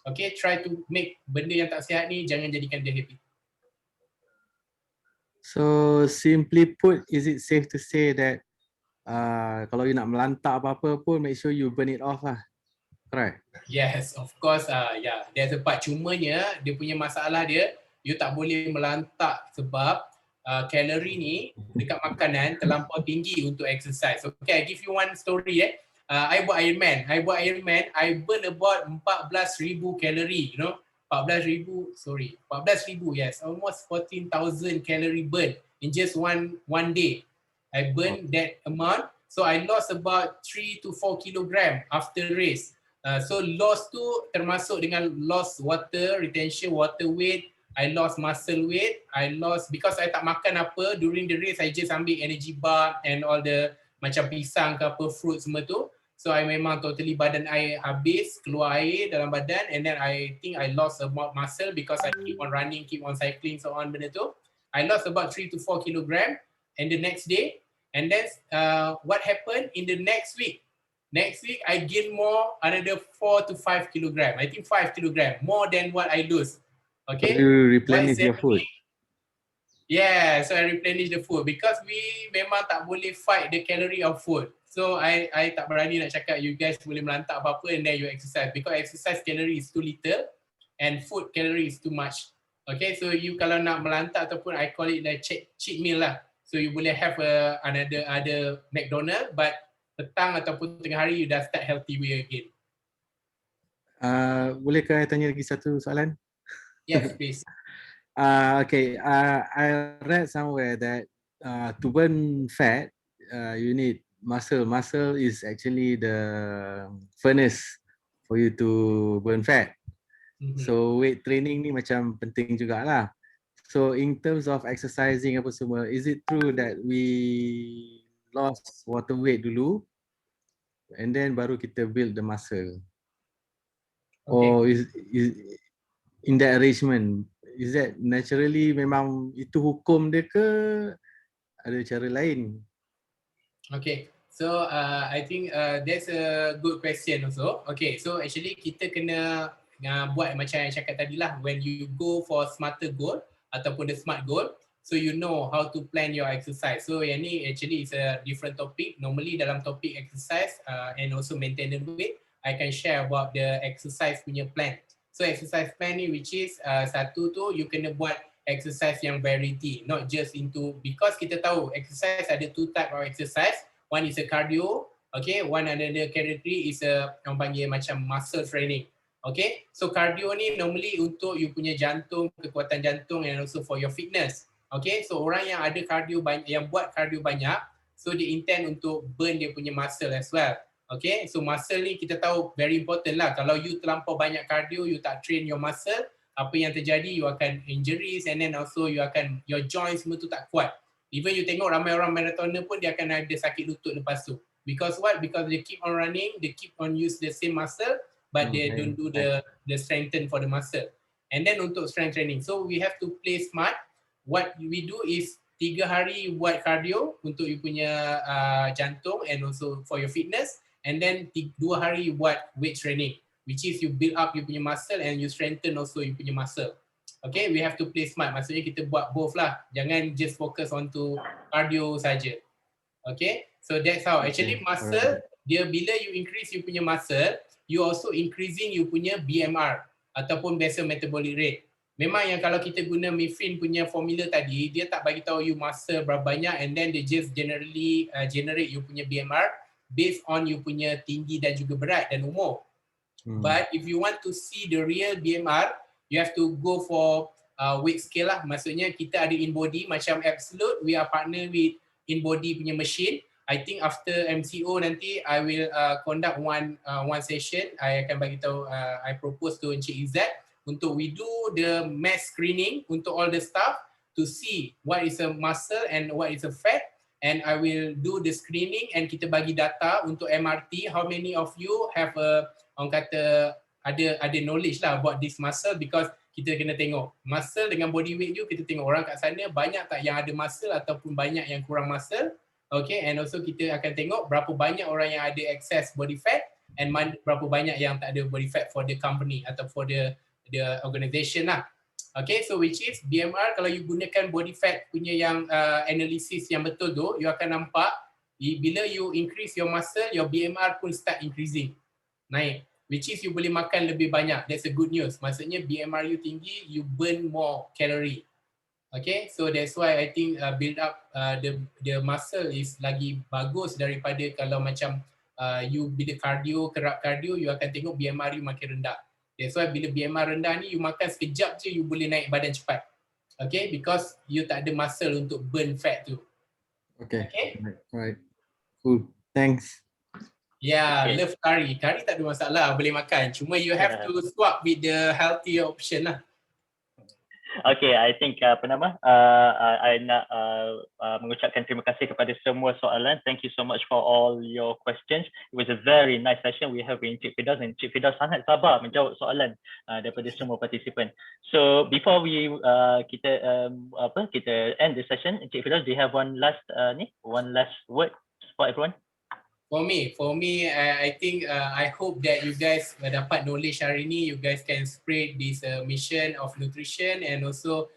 Okay, try to make benda yang tak sihat ni jangan jadikan dia habit. So simply put, is it safe to say that kalau you nak melantak apa-apa pun, make sure you burn it off lah. Correct? Yes, of course. Yeah, there's a part. Cumanya dia punya masalah dia, you tak boleh melantak sebab kalori ni dekat makanan terlampau tinggi untuk exercise. Okay, I give you one story. I buat Ironman. I burn about 14,000 kalori, you know. 14,000, yes. Almost 14,000 calorie burn in just one day. I burned that amount. So I lost about 3 to 4 kilogram after race. So loss tu termasuk dengan loss water, retention water weight, I lost muscle weight, I lost because I tak makan apa during the race, I just ambil energy bar and all the macam pisang ke apa, fruit semua tu. So I memang totally badan I habis, keluar air dalam badan and then I think I lost about muscle because I keep on running, keep on cycling, so on benda tu. I lost about 3 to 4 kilogram and the next day. And then what happened in the next week? Next week, I gain more, another 4 to 5 kilogram. I think 5 kilogram, more than what I lose. Okay? You replenish your food. Yeah, so I replenish the food because we memang tak boleh fight the calorie of food. So I tak berani nak cakap you guys boleh melantak apa-apa and then you exercise because exercise calorie is too little and food calorie is too much. Okay, so you kalau nak melantak ataupun I call it the cheat meal lah. So you boleh have another McDonald's but petang ataupun tengah hari you dah start healthy way again. Bolehkah I tanya lagi satu soalan? Yes, please. Okay, I read somewhere that to burn fat, you need muscle. Muscle is actually the furnace for you to burn fat. So weight training ni macam penting jugalah. So in terms of exercising apa semua, is it true that we lost water weight dulu and then baru kita build the muscle? Or is in that arrangement, is that naturally memang itu hukum dia ke ada cara lain? Okay, so I think that's a good question also. Okay, so actually kita kena buat macam yang cakap tadi lah, when you go for smarter goal ataupun the smart goal, so you know how to plan your exercise. So yang ni actually is a different topic. Normally dalam topik exercise and also maintenance weight, I can share about the exercise punya plan. So exercise plan ni which is satu tu you kena buat exercise yang variety, not just into, because kita tahu exercise ada two type of exercise. One is a cardio, okay, one another category is a yang panggil macam muscle training. Okay, so cardio ni normally untuk you punya jantung, kekuatan jantung and also for your fitness. Okay, so orang yang ada cardio banyak, yang buat cardio banyak, so dia intend untuk burn dia punya muscle as well. Okay, so muscle ni kita tahu very important lah. Kalau you terlampau banyak cardio, you tak train your muscle, apa yang terjadi, you akan injuries and then also you akan, your joints semua tu tak kuat. Even you tengok ramai orang marathoner pun dia akan ada sakit lutut lepas tu. Because what? Because they keep on running, they keep on use the same muscle, but they don't do the strengthen for the muscle. And then untuk strength training, so we have to play smart. What we do is 3 hari buat cardio untuk you punya jantung and also for your fitness, and then 2 hari buat weight training, which is you build up you punya muscle and you strengthen also you punya muscle. Okay, we have to play smart. Maksudnya kita buat both lah. Jangan just focus on to cardio saja. Okay, so that's how. Actually muscle, dia bila you increase you punya muscle, you also increasing you punya BMR ataupun basal metabolic rate. Memang yang kalau kita guna Mifrin punya formula tadi, dia tak bagi tahu you muscle berapa banyak and then they just generally generate you punya BMR based on you punya tinggi dan juga berat dan umur. But if you want to see the real BMR, you have to go for weight scale lah. Maksudnya kita ada in body macam Absolute, we are partner with in body punya machine. I think after MCO nanti I will conduct one session. I akan bagi tahu, I propose to Encik Izzat untuk we do the mass screening untuk all the staff to see what is a muscle and what is a fat. And I will do the screening and kita bagi data untuk MRT, how many of you have a, orang kata ada knowledge lah about this muscle, because kita kena tengok muscle dengan body weight you, kita tengok orang kat sana banyak tak yang ada muscle ataupun banyak yang kurang muscle. Okay, and also kita akan tengok berapa banyak orang yang ada excess body fat and berapa banyak yang tak ada body fat for the company atau for the organisation lah. Okay, so which is BMR, kalau you gunakan body fat punya yang analysis yang betul tu, you akan nampak bila you increase your muscle, your BMR pun start increasing, naik. Which is you boleh makan lebih banyak. That's a good news. Maksudnya BMR you tinggi, you burn more calorie. Okay, so that's why I think build up the muscle is lagi bagus daripada kalau macam you bila cardio, kerap cardio, you akan tengok BMR you makin rendah. That's why bila BMR rendah ni, you makan sekejap je you boleh naik badan cepat. Okay, because you tak ada muscle untuk burn fat tu. Okay, right. Cool, thanks. Yeah, love curry. Curry tak ada masalah, boleh makan. Cuma you have to swap with the healthy option lah. Okay, I think I nak mengucapkan terima kasih kepada semua soalan. Thank you so much for all your questions. It was a very nice session we have with Encik Firdaus, and Encik Firdaus sangat sabar menjawab soalan daripada semua participant. So before we kita end the session, Encik Firdaus, do you have one last word for everyone? For me, I think I hope that you guys dapat knowledge hari ni. You guys can spread this mission of nutrition and also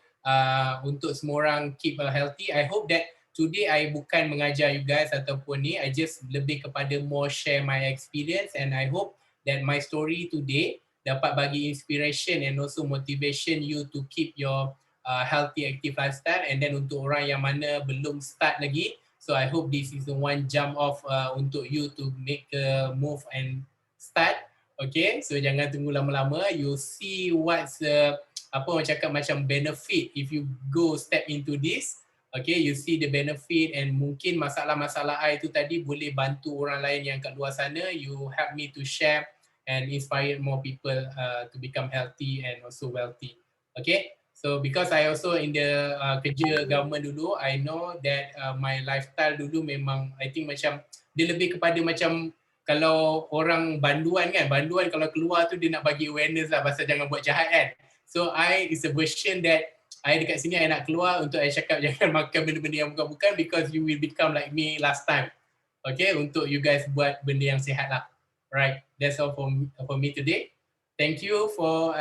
untuk semua orang keep healthy. I hope that today I bukan mengajar you guys ataupun ni, I just lebih kepada more share my experience, and I hope that my story today dapat bagi inspiration and also motivation you to keep your healthy active lifestyle. And then untuk orang yang mana belum start lagi, so I hope this is the one jump off untuk you to make a move and start. Okay, so jangan tunggu lama-lama. You see what's apa orang cakap macam benefit if you go step into this. Okay, you see the benefit, and mungkin masalah-masalah I itu tadi boleh bantu orang lain yang kat luar sana. You help me to share and inspire more people to become healthy and also wealthy. Okay, So because I also in the kerja government dulu, I know that my lifestyle dulu memang I think macam dia lebih kepada macam kalau orang banduan kan, banduan kalau keluar tu dia nak bagi awareness lah pasal jangan buat jahat kan. So is a version that I dekat sini I nak keluar untuk I cakap jangan makan benda-benda yang bukan-bukan because you will become like me last time. Okay, untuk you guys buat benda yang sihat lah. Right, that's all for me today. Thank you for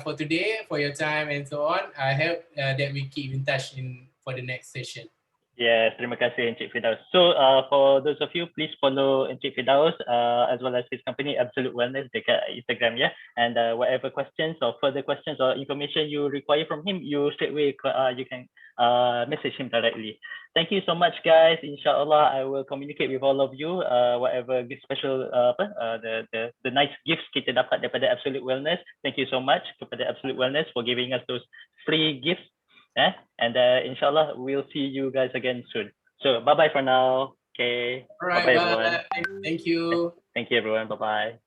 for today, for your time and so on. I hope that we keep in touch for the next session. Yes, terima kasih Encik Firdaus. So for those of you, please follow Encik Firdaus as well as his company Absolute Wellness dekat Instagram ya. And whatever questions or further questions or information you require from him, you straightway you can message him directly. Thank you so much guys. Inshallah I will communicate with all of you whatever special the nice gifts kita dapat daripada Absolute Wellness. Thank you so much kepada Absolute Wellness for giving us those free gifts. And inshallah we'll see you guys again soon. So bye bye for now. Okay. All right, bye everyone. Thank you. Thank you everyone. Bye bye.